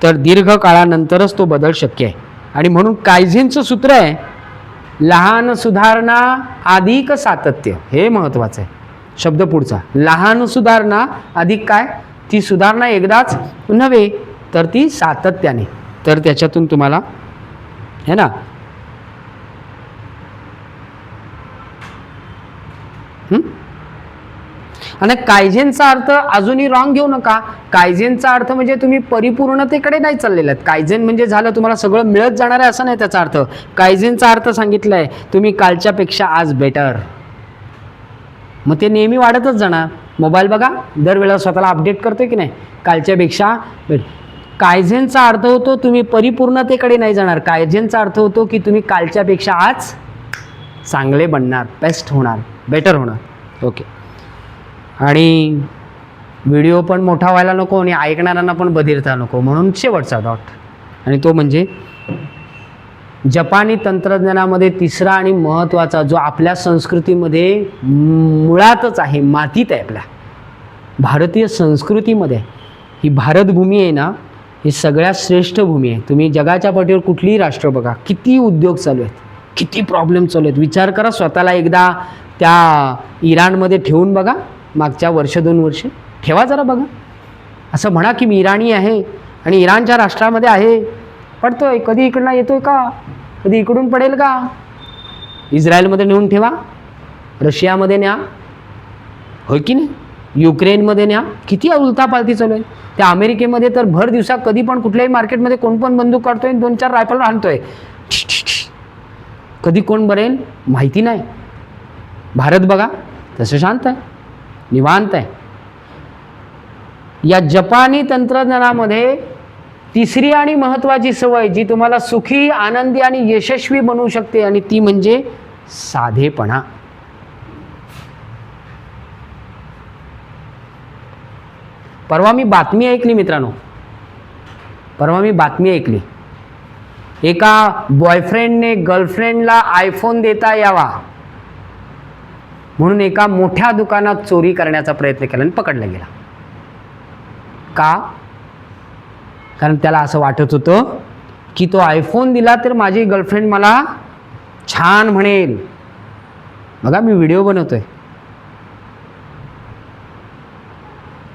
तर दीर्घ काळानंतरच तो बदल शक्य आहे. आणि म्हणून कायझेनचं सूत्र आहे, लहान सुधारणा अधिक सातत्य. हे महत्त्वाचं आहे. शब्द पुढचा, लहान सुधारणा अधिक काय, ती सुधारणा एकदाच नव्हे तर ती सातत्याने. तर त्याच्यातून तुम्हाला है ना आणि कायझेनचा अर्थ अजूनही रॉंग घेऊ नका. कायझेनचा अर्थ म्हणजे तुम्ही परिपूर्णतेकडे नाही चाललेले आहेत. कायझेन म्हणजे झालं तुम्हाला सगळं मिळत जाणार आहे असं नाही त्याचा अर्थ. कायझेनचा अर्थ सांगितलाय तुम्ही कालच्यापेक्षा आज बेटर. मग ते नेहमी वाढतच जाणार. मोबाईल बघा, दरवेळेला स्वतःला अपडेट करतोय की नाही, कालच्यापेक्षा कायझेनचा अर्थ होतो तुम्ही परिपूर्णतेकडे नाही जाणार. कायझेनचा अर्थ होतो की तुम्ही कालच्यापेक्षा आज चांगले बनणार, बेस्ट होणार, बेटर होणार. ओके. आणि व्हिडिओ पण मोठा व्हायला नको आणि ऐकणाऱ्यांना पण बधिरता नको. म्हणून शेवटचा डॉट, आणि तो म्हणजे जपानी तंत्रज्ञानामध्ये तिसरा आणि महत्त्वाचा, जो आपल्या संस्कृतीमध्ये मुळातच आहे, मातीत आहे, आपल्या भारतीय संस्कृतीमध्ये. ही भारतभूमी आहे ना, ही सगळ्यात श्रेष्ठ भूमी आहे. तुम्ही जगाच्या पाठीवर कुठलीही राष्ट्र बघा, किती उद्योग चालू आहेत, किती प्रॉब्लेम चालू आहेत. विचार करा स्वतःला एकदा त्या इराणमध्ये ठेवून बघा. मागच्या वर्ष 2 वर्ष ठेवा जरा बघा. असं म्हणा की मी इराणी आहे आणि इराणच्या राष्ट्रामध्ये आहे, पडतोय, कधी इकडनं येतोय का, कधी इकडून पडेल का. इस्रायलमध्ये नेऊन ठेवा, रशियामध्ये न्या, होय की नाही, युक्रेनमध्ये न्या, किती उलथापालथी चालू आहे. त्या अमेरिकेमध्ये तर भर दिवसा कधी पण कुठल्याही मार्केटमध्ये कोण पण बंदूक काढतोय, 2-4 रायफल आणतोय, कधी कोण बरेल माहिती नाही. भारत बघा तसं शांत आहे, निवांत आहे. या जपानी तंत्रज्ञानामध्ये तिसरी आणि महत्त्वाची सवय जी तुम्हाला सुखी, आनंदी आणि यशस्वी बनवू शकते, आणि ती म्हणजे साधेपणा. परवा मी बातमी ऐकली मित्रांनो, परवा मी बातमी ऐकली. एका बॉयफ्रेंडने गर्लफ्रेंडला आयफोन देता यावा म्हणून एका मोठ्या दुकानात चोरी करण्याचा प्रयत्न केला आणि पकडला गेला. का? कारण त्याला असं वाटत होतं की तो आयफोन दिला तर माझी गर्लफ्रेंड मला छान म्हणेल. बघा मी व्हिडिओ बनवतोय.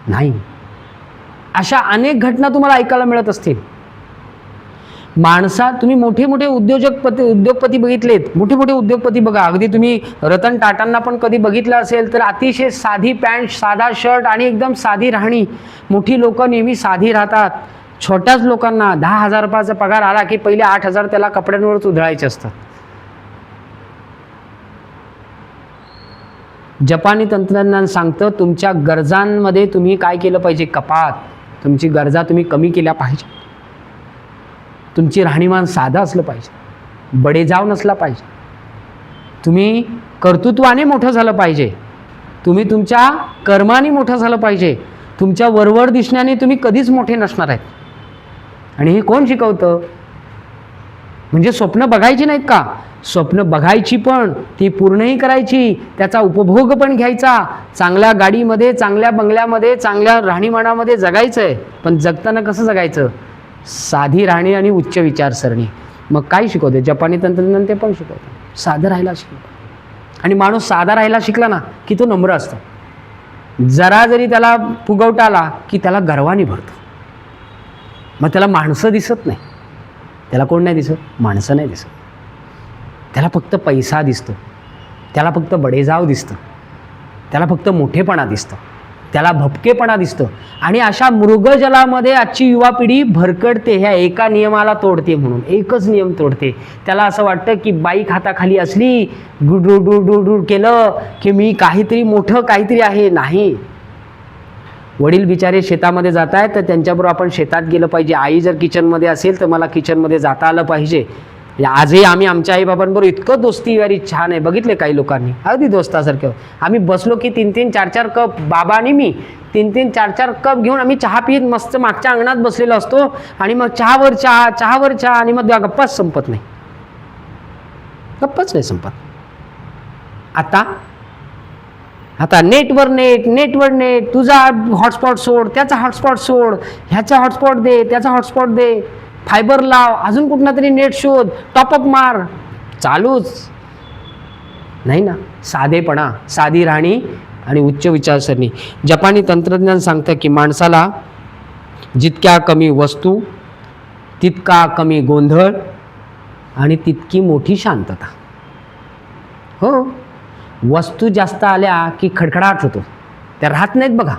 नाही, अशा अनेक घटना तुम्हाला ऐकायला मिळत असतील. माणसा, तुम्ही मोठे मोठे उद्योगपती बघितलेत, मोठे मोठे उद्योगपती बघा. अगदी तुम्ही रतन टाटांना पण कधी बघितलं असेल तर अतिशय साधी पॅन्ट, साधा शर्ट आणि एकदम साधी राहणी. मोठी लोक नेहमी साधी राहतात. छोट्याच लोकांना 10,000 रुपयाचा पगार आला की पहिले 8,000 त्याला कपड्यांवरच उधळायचे असतात. जपानी तंत्रज्ञान सांगतं तुमच्या गरजांमध्ये तुम्ही काय केलं पाहिजे, कपात. तुमची गरजा तुम्ही कमी केल्या पाहिजे. तुमची राहणीमान साधं असलं पाहिजे, बडेजाव नसला पाहिजे. तुम्ही कर्तृत्वाने मोठं झालं पाहिजे, तुम्ही तुमच्या कर्माने मोठं झालं पाहिजे. तुमच्या वरवर दिसण्याने तुम्ही कधीच मोठे नसणार आहेत. आणि हे कोण शिकवतं? म्हणजे स्वप्न बघायची नाहीत का? स्वप्न बघायची, पण ती पूर्णही करायची, त्याचा उपभोग पण घ्यायचा. चांगल्या गाडीमध्ये, चांगल्या बंगल्यामध्ये, चांगल्या राहणीमानामध्ये जगायचं आहे. पण जगताना कसं जगायचं? साधी राहणी आणि उच्च विचारसरणी. मग काय शिकवते जपानी तंत्रज्ञान? ते पण शिकवतं साधं राहायला शिकवतं. आणि माणूस साधा राहायला शिकला ना की तो नम्र असतो. जरा जरी त्याला फुगवटा आला की त्याला गर्वाने भरतो. मग त्याला माणसं दिसत नाही. त्याला कोण नाही दिसत? माणसं नाही दिसत. त्याला फक्त पैसा दिसतो, त्याला फक्त बडेजाव दिसतं, त्याला फक्त मोठेपणा दिसतं, त्याला भपकेपणा दिसतं. आणि अशा मृगजलामध्ये आजची युवा पिढी भरकटते, ह्या एका नियमाला तोडते. म्हणून एकच नियम तोडते. त्याला असं वाटतं की बाईक हाताखाली असली, गुडुडुडुडुड केलं की मी काहीतरी मोठं काहीतरी आहे. नाही, वडील बिचारे शेतामध्ये जात आहेत तर त्यांच्याबरोबर आपण शेतात गेलं पाहिजे. आई जर किचनमध्ये असेल तर मला किचनमध्ये जाता आलं पाहिजे. आजही आम्ही आमच्या आईबाबांबरोबर इतकं दोस्ती वारी छान आहे. बघितले काही लोकांनी, अगदी दोस्तासारखं. आम्ही बसलो की 3-3, 4-4 कप, बाबा आणि मी 3-3, 4-4 कप घेऊन आम्ही चहा पित मस्त मागच्या अंगणात बसलेलो असतो. आणि मग चहावर चहा, चहावर चहा, आणि मग गप्पाच संपत नाही, गप्पाच नाही संपत. आता आता नेटवर नेट, तुझा हॉटस्पॉट सोड, त्याचा हॉटस्पॉट सोड, ह्याचा हॉटस्पॉट दे, त्याचा हॉटस्पॉट दे, फायबर लाव, अजून कुठला तरी नेट शोध, टॉपअप मार, चालूच नाही ना. साधेपणा, साधी राहणी आणि उच्च विचारसरणी. जपानी तंत्रज्ञान सांगतं की माणसाला जितक्या कमी वस्तू, तितका कमी गोंधळ आणि तितकी मोठी शांतता. हो, वस्तू जास्त आल्या की खडखडाट होतो, त्या राहत नाहीत बघा.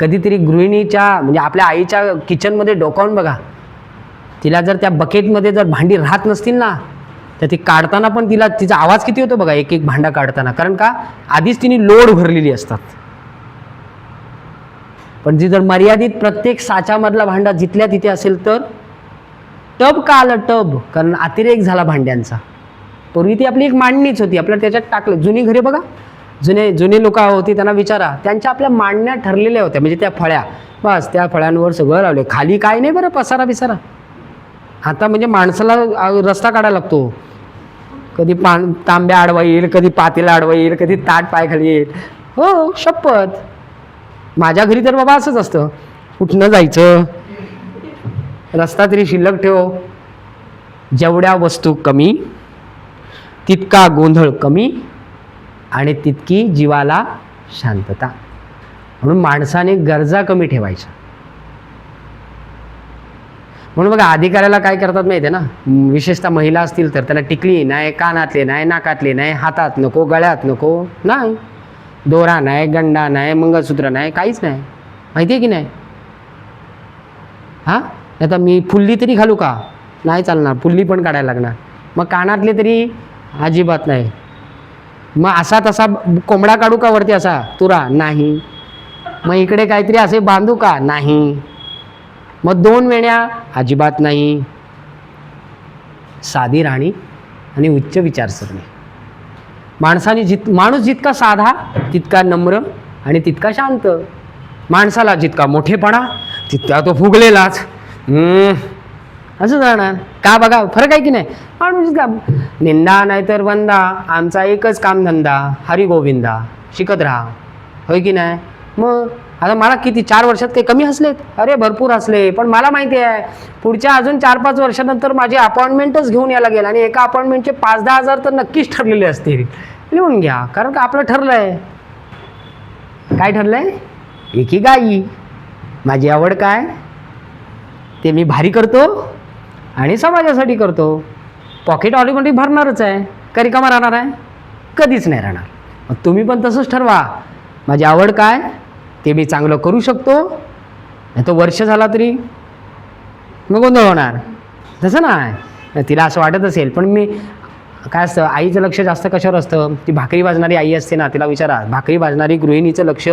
कधीतरी गृहिणीच्या म्हणजे आपल्या आईच्या किचनमध्ये डोकावून बघा, तिला जर त्या बकेटमध्ये जर भांडी राहत नसतील ना, तर ती काढताना पण तिचा आवाज किती होतो बघा एक एक भांडा काढताना. कारण का, आधीच तिने लोड भरलेली असतात. पण जी जर मर्यादित प्रत्येक साच्यामधला भांडा जिथल्या तिथे असेल तर टब का आलं टब, कारण अतिरेक झाला भांड्यांचा. पूर्वी ती आपली एक मांडणीच होती, आपल्याला त्याच्यात टाकलं. जुनी घरे बघा, जुने लोक होती, त्यांना विचारा, त्यांच्या आपल्या मांडण्या ठरलेल्या होत्या, म्हणजे त्या फळ्या, बस त्या फळ्यांवर सगळं लावले, खाली काय नाही बरं, पसारा बिसारा. आता म्हणजे माणसाला रस्ता काढायला लागतो, कधी तांब्या आडवा येईल, कधी पातेला आडवा येईल, कधी ताट पाय खाली येईल. हो शपथ, माझ्या घरी तर बाबा असंच असतं, कुठनं जायचं, रस्ता तरी शिल्लक ठेव. जेवढ्या वस्तू कमी तितका गोंधळ कमी आणि तितकी जीवाला शांतता. म्हणून माणसाने गरजा कमी ठेवायच्या. म्हणून बघा, अधिकाऱ्याला काय करतात माहिती आहे ना, विशेषतः महिला असतील तर त्यांना टिकली नाही, कानातले नाही, नाकातले नाही, हातात नको, गळ्यात नको, नाही दोरा नाही, गंडा नाही, मंगळसूत्र नाही, काहीच नाही. माहिती आहे की नाही? हां, आता मी फुल्ली तरी घालू का? नाही चालणार, फुल्ली पण काढायला लागणार. मग कानातले तरी अजिबात नाही. मग असा तसा कोंबडा काढू का वरती असा तुरा? नाही. मग इकडे काहीतरी असे बांधू का? नाही. मग 2 वेण्या? अजिबात नाही. साधी राहणी आणि उच्च विचारसरणी. माणूस जितका साधा तितका नम्र आणि तितका शांत. माणसाला जितका मोठेपणा तितका तो फुगलेलाच. असं जाणार का? बघा फरक आहे की नाही. माणूस का निंदा नाहीतर वंदा, आमचा एकच कामधंदा, हरिगोविंदा, शिकत राहा, होय की नाही. मग आता मला किती 4 वर्षात काही कमी हसलेत? अरे भरपूर हसले. पण मला माहिती आहे पुढच्या अजून 4-5 वर्षानंतर माझी अपॉइंटमेंटच घेऊन यायला लागेल, आणि एका अपॉइंटमेंटचे 5-10 हजार तर नक्कीच ठरलेले असतील. लिहून घ्या, कारण का आपलं ठरलंय. काय ठरलंय? एकी गाई. माझी आवड काय ते मी भारी करतो आणि समाजासाठी करतो. पॉकेट ऑटोमॅटिक भरणारच आहे, का रिकामा राहणार आहे? कधीच नाही राहणार. मग तुम्ही पण तसंच ठरवा, माझी आवड काय ते मी चांगलं करू शकतो, नाही तर वर्ष झाला तरी मग गोंधळ होणार. तसं नाही. तिला असं वाटत असेल, पण मी काय असतं, आईचं लक्ष जास्त कशावर असतं? ती भाकरी भाजणारी आई असते ना, तिला विचारा, भाकरी भाजणारी गृहिणीचं लक्ष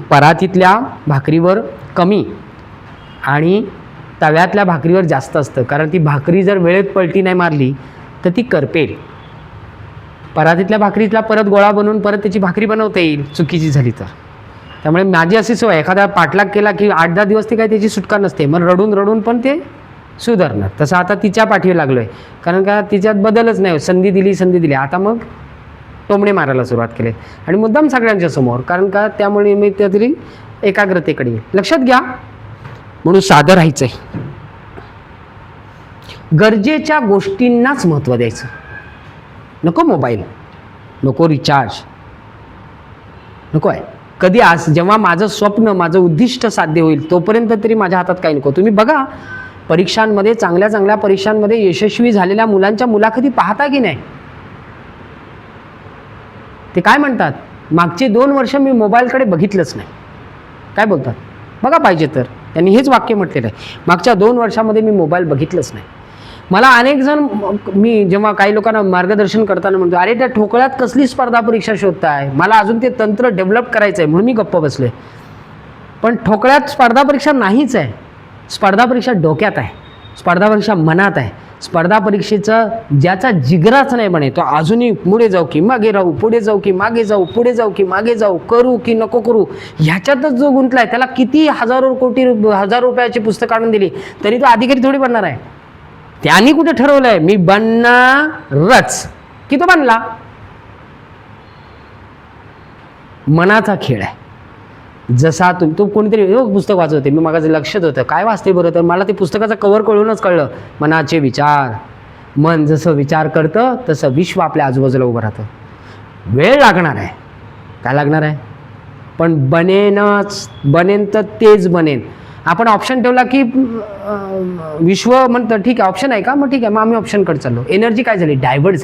परातीतल्या भाकरीवर कमी आणि तव्यातल्या भाकरीवर जास्त असतं. कारण ती भाकरी जर वेळेत पलटी नाही मारली तर ती करपेल. परातीतल्या भाकरीतला परत गोळा बनवून परत त्याची भाकरी बनवता येईल चुकीची झाली तर. त्यामुळे माझी अशी सवय, एखादा पाठलाग केला की 8-10 दिवस ती काही त्याची सुटका नसते. मग रडून रडून पण ते सुधारणार. तसं आता तिच्या पाठीवर लागलो आहे, कारण का तिच्यात बदलच नाही. संधी दिली, आता मग टोमणे मारायला सुरुवात केली, आणि मुद्दाम सगळ्यांच्या समोर. कारण का त्यामुळे मी तरी एकाग्रतेकडे लक्षात घ्या. म्हणून साधं राहायचं आहे. गरजेच्या गोष्टींनाच महत्त्व द्यायचं. नको मोबाईल, नको रिचार्ज, नको आहे. कधी आज जेव्हा माझं स्वप्न, माझं उद्दिष्ट साध्य होईल तोपर्यंत तरी माझ्या हातात काही नको. तुम्ही बघा, परीक्षांमध्ये, चांगल्या परीक्षांमध्ये यशस्वी झालेल्या मुलांच्या मुलाखती पाहता की नाही? ते काय म्हणतात, मागचे 2 वर्ष मी मोबाईलकडे बघितलंच नाही. काय बोलतात बघा, पाहिजे तर त्यांनी हेच वाक्य म्हटलेलं आहे, मागच्या 2 वर्षामध्ये मी मोबाईल बघितलंच नाही. मला अनेक जण, मी जेव्हा काही लोकांना मार्गदर्शन करताना म्हणतो, अरे त्या ठोकळ्यात कसली स्पर्धा परीक्षा शोधताय, मला अजून ते तंत्र डेव्हलप करायचं आहे म्हणून मी गप्प बसले. पण ठोकळ्यात स्पर्धा परीक्षा नाहीच आहे. स्पर्धा परीक्षा डोक्यात आहे, स्पर्धा परीक्षा मनात आहे. स्पर्धा परीक्षेचं ज्याचा जिगराच नाही म्हणे, तो अजूनही पुढे जाऊ की मागे राहू, पुढे जाऊ की मागे जाऊ, पुढे जाऊ की मागे जाऊ, करू की नको करू, ह्याच्यातच जो गुंतलाय, त्याला किती हजार रुपयाची पुस्तकं आणून दिली तरी तो अधिकारी थोडी बनणार आहे. त्यांनी कुठे ठरवलंय मी बनणारच की तो बनला? मनाचा खेळ आहे. जसा तो कोणीतरी पुस्तक वाचत होते, मी मागाचं लक्षात होतं काय वाचते बरं, तर मला ते पुस्तकाचं कवर कळूनच कळलं, मनाचे विचार. मन जसं विचार करतं तसं विश्व आपल्या आजूबाजूला उभं राहतं. वेळ लागणार आहे, काय लागणार आहे, पण बनेन तर तेच बनेन. आपण ऑप्शन ठेवला की विश्व म्हणतं ठीक आहे ऑप्शन आहे का, मग ठीक आहे, मग आम्ही ऑप्शनकडे चाललो. एनर्जी काय झाली, डायव्हर्ट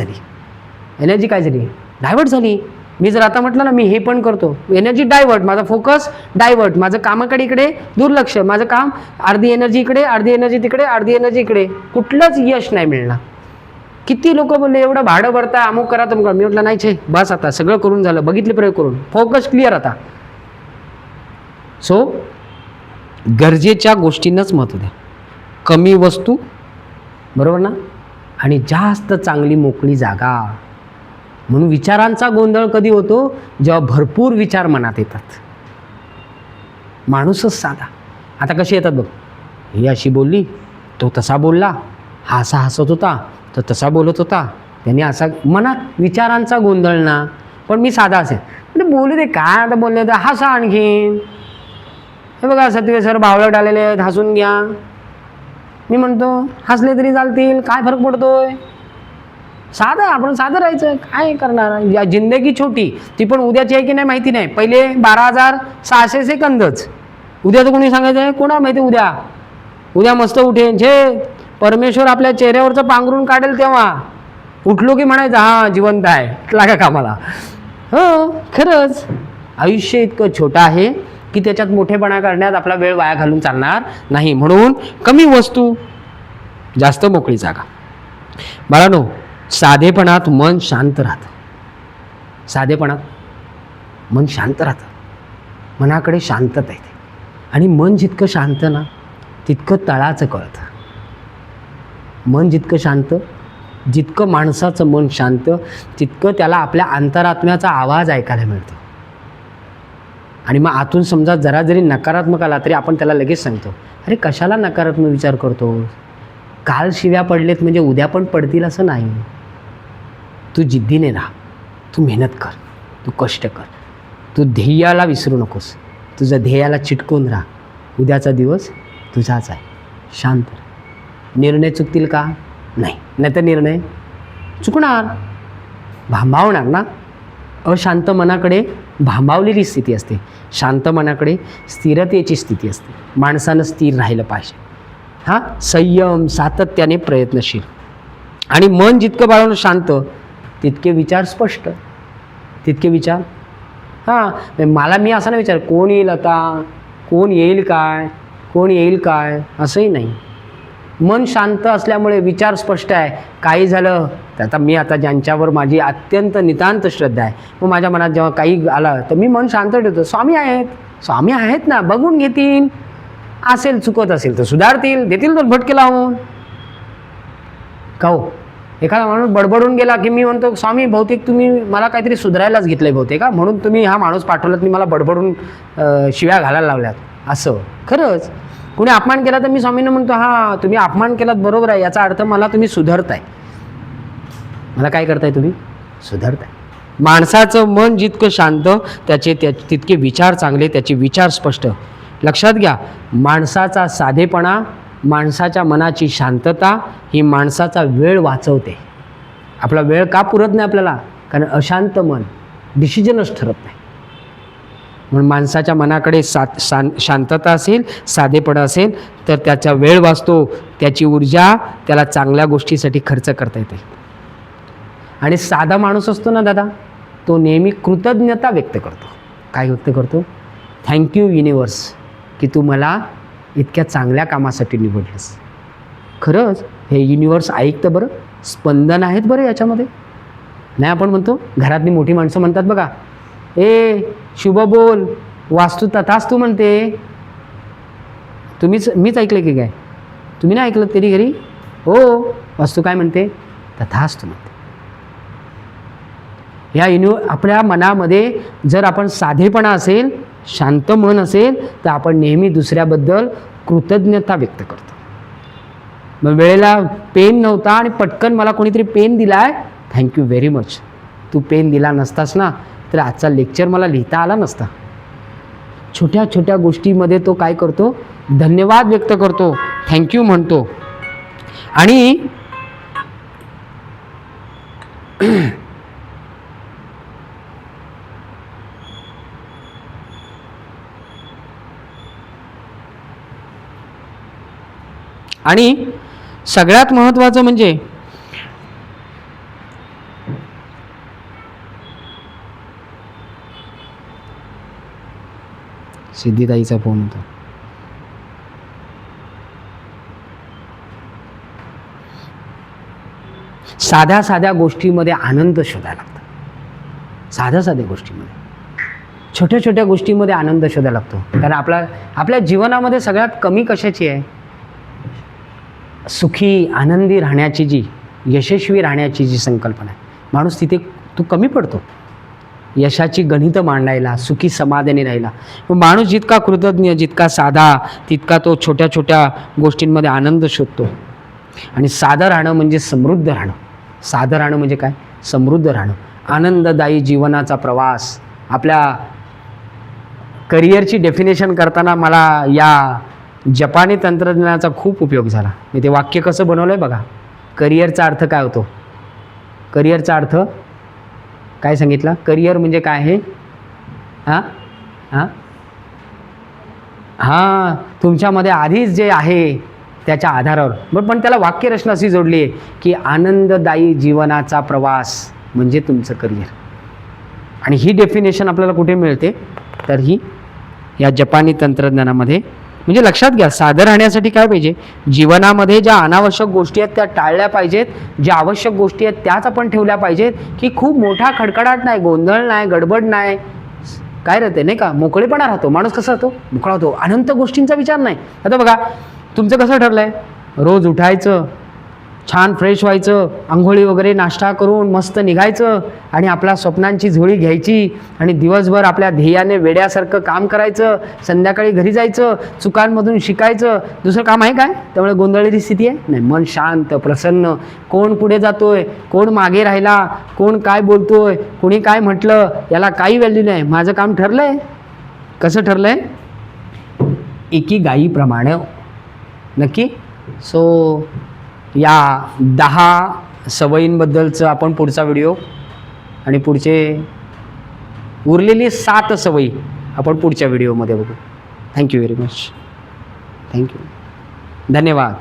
झाली. मी जर आता म्हटलं ना मी हे पण करतो, एनर्जी डायव्हर्ट, माझा फोकस डायव्हर्ट, माझं कामाकडे इकडे दुर्लक्ष, माझं काम अर्धी एनर्जी इकडे, अर्धी एनर्जी तिकडे, अर्धी एनर्जी इकडे, कुठलंच यश नाही मिळणार. किती लोक बोलले एवढं भाडं भरताय, अमुक करा तुमका. मी म्हटलं नाही छे बस, आता सगळं करून झालं, बघितले प्रयोग करून, फोकस क्लिअर आता. सो गरजेच्या गोष्टींनाच महत्त्व द्या, कमी वस्तू, बरोबर ना, आणि जास्त चांगली मोकळी जागा. म्हणून विचारांचा गोंधळ कधी होतो, जेव्हा भरपूर विचार मनात येतात. माणूसच साधा. आता कशी येतात बघ, ही अशी बोलली, तो तसा बोलला, हा असा हसत होता, तो तसा बोलत होता, त्यांनी असा, मनात विचारांचा गोंधळ ना. पण मी साधा असेल, म्हणजे बोलू दे काय आता बोलले तर हसा आणखीन. हे बघा सत्वे सर भावलट आलेले आहेत, हसून घ्या. मी म्हणतो हसले तरी चालतील, काय फरक पडतोय. साधं, आपण साधं राहायचं, काय करणार. या जिंदगी छोटी, ती पण उद्याची आहे की नाही माहिती नाही. पहिले 12,600 सेकंदच, उद्याचं कोणी सांगायचं आहे, कोणा माहिती. उद्या मस्त उठेन, जे परमेश्वर आपल्या चेहऱ्यावरचं पांघरून काढेल तेव्हा उठलो की म्हणायचं हा जिवंत आहे, लागा कामाला. हो खरंच आयुष्य इतकं छोटं आहे की त्याच्यात मोठेपणा करण्यात आपला वेळ वाया घालून चालणार नाही. म्हणून कमी वस्तू, जास्त मोकळी जागा. बाळांनो, साधेपणात मन शांत राहतं. साधेपणात मन शांत राहतं, मनाकडे शांतता येते. आणि मन जितकं शांत ना तितकं तळाचं कळतं. मन जितकं शांत, जितकं माणसाचं मन शांत, तितकं त्याला आपल्या अंतरात्म्याचा आवाज ऐकायला मिळतो. आणि मग आतून समजा जरा जरी नकारात्मक आला तरी आपण त्याला लगेच सांगतो, अरे कशाला नकारात्मक विचार करतो, काल शिव्या पडलेत म्हणजे उद्या पण पडतील असं नाही. तू जिद्दीने राहा, तू मेहनत कर, तू कष्ट कर, तू ध्येयाला विसरू नकोस, तुझं ध्येयाला चिटकून राहा. उद्याचा दिवस तुझाच आहे. शांत राहा. निर्णय चुकतील का, नाही तर निर्णय चुकणार, भांबावणार ना. अशांत मनाकडे भांबावलेली स्थिती असते, शांत मनाकडे स्थिरतेची स्थिती असते. माणसानं स्थिर राहिलं पाहिजे. हां, संयम, सातत्याने प्रयत्नशील. आणि मन जितकं बाळवणं शांत तितके विचार स्पष्ट, तितके विचार. हां, मला मी असा नाही विचार कोण येईल आता, कोण येईल काय असंही नाही. मन शांत असल्यामुळे विचार स्पष्ट आहे. काही झालं तर आता ज्यांच्यावर माझी अत्यंत नितांत श्रद्धा आहे, मग माझ्या मनात जेव्हा काही आलं तर मी मन शांत ठेवतो. स्वामी आहेत ना, बघून घेतील. असेल चुकत असेल तर सुधारतील, देतील तर भटके लावून. का हो, एखादा माणूस बडबडून गेला की मी म्हणतो स्वामी बहुतेक तुम्ही मला काहीतरी सुधारायलाच घेतलंय बहुतेक का, म्हणून तुम्ही हा माणूस पाठवलात, मी मला बडबडून शिव्या घालायला लावल्यात. असं खरंच कुणी अपमान केला तर मी स्वामींना म्हणतो हां तुम्ही अपमान केलात बरोबर आहे, याचा अर्थ मला तुम्ही सुधारताय. मला काय करताय, तुम्ही सुधारताय. माणसाचं मन जितकं शांत तितके विचार चांगले, त्याचे विचार स्पष्ट. लक्षात घ्या, माणसाचा साधेपणा, माणसाच्या मनाची शांतता ही माणसाचा वेळ वाचवते. आपला वेळ का पुरत नाही आपल्याला, कारण अशांत मन डिसिजनच ठरत नाही. म्हणून माणसाच्या मनाकडे शांतता असेल, साधेपणा असेल तर त्याचा वेळ वाचतो, त्याची ऊर्जा त्याला चांगल्या गोष्टीसाठी खर्च करता येते. आणि साधा माणूस असतो ना दादा, तो नेहमी कृतज्ञता व्यक्त करतो. काय व्यक्त करतो, थँक्यू युनिवर्स की तू मला इतक्या चांगल्या कामासाठी निवडलंस. खरंच हे युनिवर्स ऐकतं बरं, स्पंदन आहेत बरं याच्यामध्ये. नाही आपण म्हणतो, घरातली मोठी माणसं म्हणतात बघा, ए शुभ बोल, वास्तू तथास्तू म्हणते. मीच ऐकलं की काय, तुम्ही नाही ऐकलं तरी घरी, हो वास्तू काय म्हणते, तथास्तू म्हणते. आपल्या मनामध्ये जर आपण साधेपणा असेल, शांत मन असेल तर आपण नेहमी दुसऱ्याबद्दल कृतज्ञता व्यक्त करतो. मग वेळेला पेन नव्हता आणि पटकन मला कोणीतरी पेन दिलाय, थँक्यू व्हेरी मच. तू पेन दिला नसतास ना तर आजचा लेक्चर मला लिहिता आला नसता. छोट्या छोट्या गोष्टीमध्ये तो काय करतो, धन्यवाद व्यक्त करतो, थँक्यू म्हणतो. आणि आणि सगळ्यात महत्त्वाचं म्हणजे सिद्धीताईचा फोन होता. साध्या साध्या गोष्टीमध्ये आनंद शोधायला लागतो. साध्या साध्या गोष्टीमध्ये, छोट्या छोट्या गोष्टीमध्ये आनंद शोधायला लागतो. कारण आपल्या जीवनामध्ये सगळ्यात कमी कशाची आहे, सुखी आनंदी राहण्याची जी, यशस्वी राहण्याची जी संकल्पना आहे, माणूस तिथे तो कमी पडतो यशाची गणितं मांडायला, सुखी समाधानी राहायला. माणूस जितका कृतज्ञ, जितका साधा, तितका तो छोट्या छोट्या गोष्टींमध्ये आनंद शोधतो. आणि साधं राहणं म्हणजे समृद्ध राहणं. साधं राहणं म्हणजे काय, समृद्ध राहणं. आनंददायी जीवनाचा प्रवास. आपल्या करिअरची डेफिनेशन करताना मला या जपानी तंत्रज्ञानाचा खूप उपयोग झाला. मी ते वाक्य कसं बनवलं आहे बघा. करिअरचा अर्थ काय होतो, करिअरचा अर्थ काय सांगितलं, करिअर म्हणजे काय आहे, हां हां हां तुमच्यामध्ये आधीच जे आहे त्याच्या आधारावर. पण त्याला वाक्यरचना अशी जोडली आहे की आनंददायी जीवनाचा प्रवास म्हणजे तुमचं करिअर. आणि ही डेफिनेशन आपल्याला कुठे मिळते, तर ही या जपानी तंत्रज्ञानामध्ये. म्हणजे लक्षात घ्या, साधं राहण्यासाठी काय पाहिजे, जीवनामध्ये ज्या अनावश्यक गोष्टी आहेत त्या टाळल्या पाहिजेत, ज्या आवश्यक गोष्टी आहेत त्याच आपण ठेवल्या पाहिजेत. की खूप मोठा खडखडाट नाही, गोंधळ नाही, गडबड नाही, काय राहते नाही का, मोकळेपणा राहतो. माणूस कसा राहतो, मोकळा होतो. अनंत गोष्टींचा विचार नाही. आता बघा तुमचं कसं ठरलं आहे, रोज उठायचं, छान फ्रेश व्हायचं, आंघोळी वगैरे नाश्ता करून मस्त निघायचं आणि आपल्या स्वप्नांची झोळी घ्यायची आणि दिवसभर आपल्या ध्येयाने वेड्यासारखं काम करायचं, संध्याकाळी घरी जायचं, चुकांमधून शिकायचं, दुसरं काम आहे काय. त्यामुळे गोंधळलेली स्थिती आहे नाही. मन शांत, प्रसन्न. कोण पुढे जातोय, कोण मागे राहिला, कोण काय बोलतोय, कोणी काय म्हटलं, याला काही व्हॅल्यू नाही. माझं काम ठरलं आहे. कसं ठरलं आहे, इकिगाईप्रमाणे. नक्की. सो या 10 सवयींबद्दलचं आपण पुढचा व्हिडिओ आणि पुढचे उरलेली 7 सवयी आपण पुढच्या व्हिडिओमध्ये बघू. Thank you very much. थँक्यू. धन्यवाद.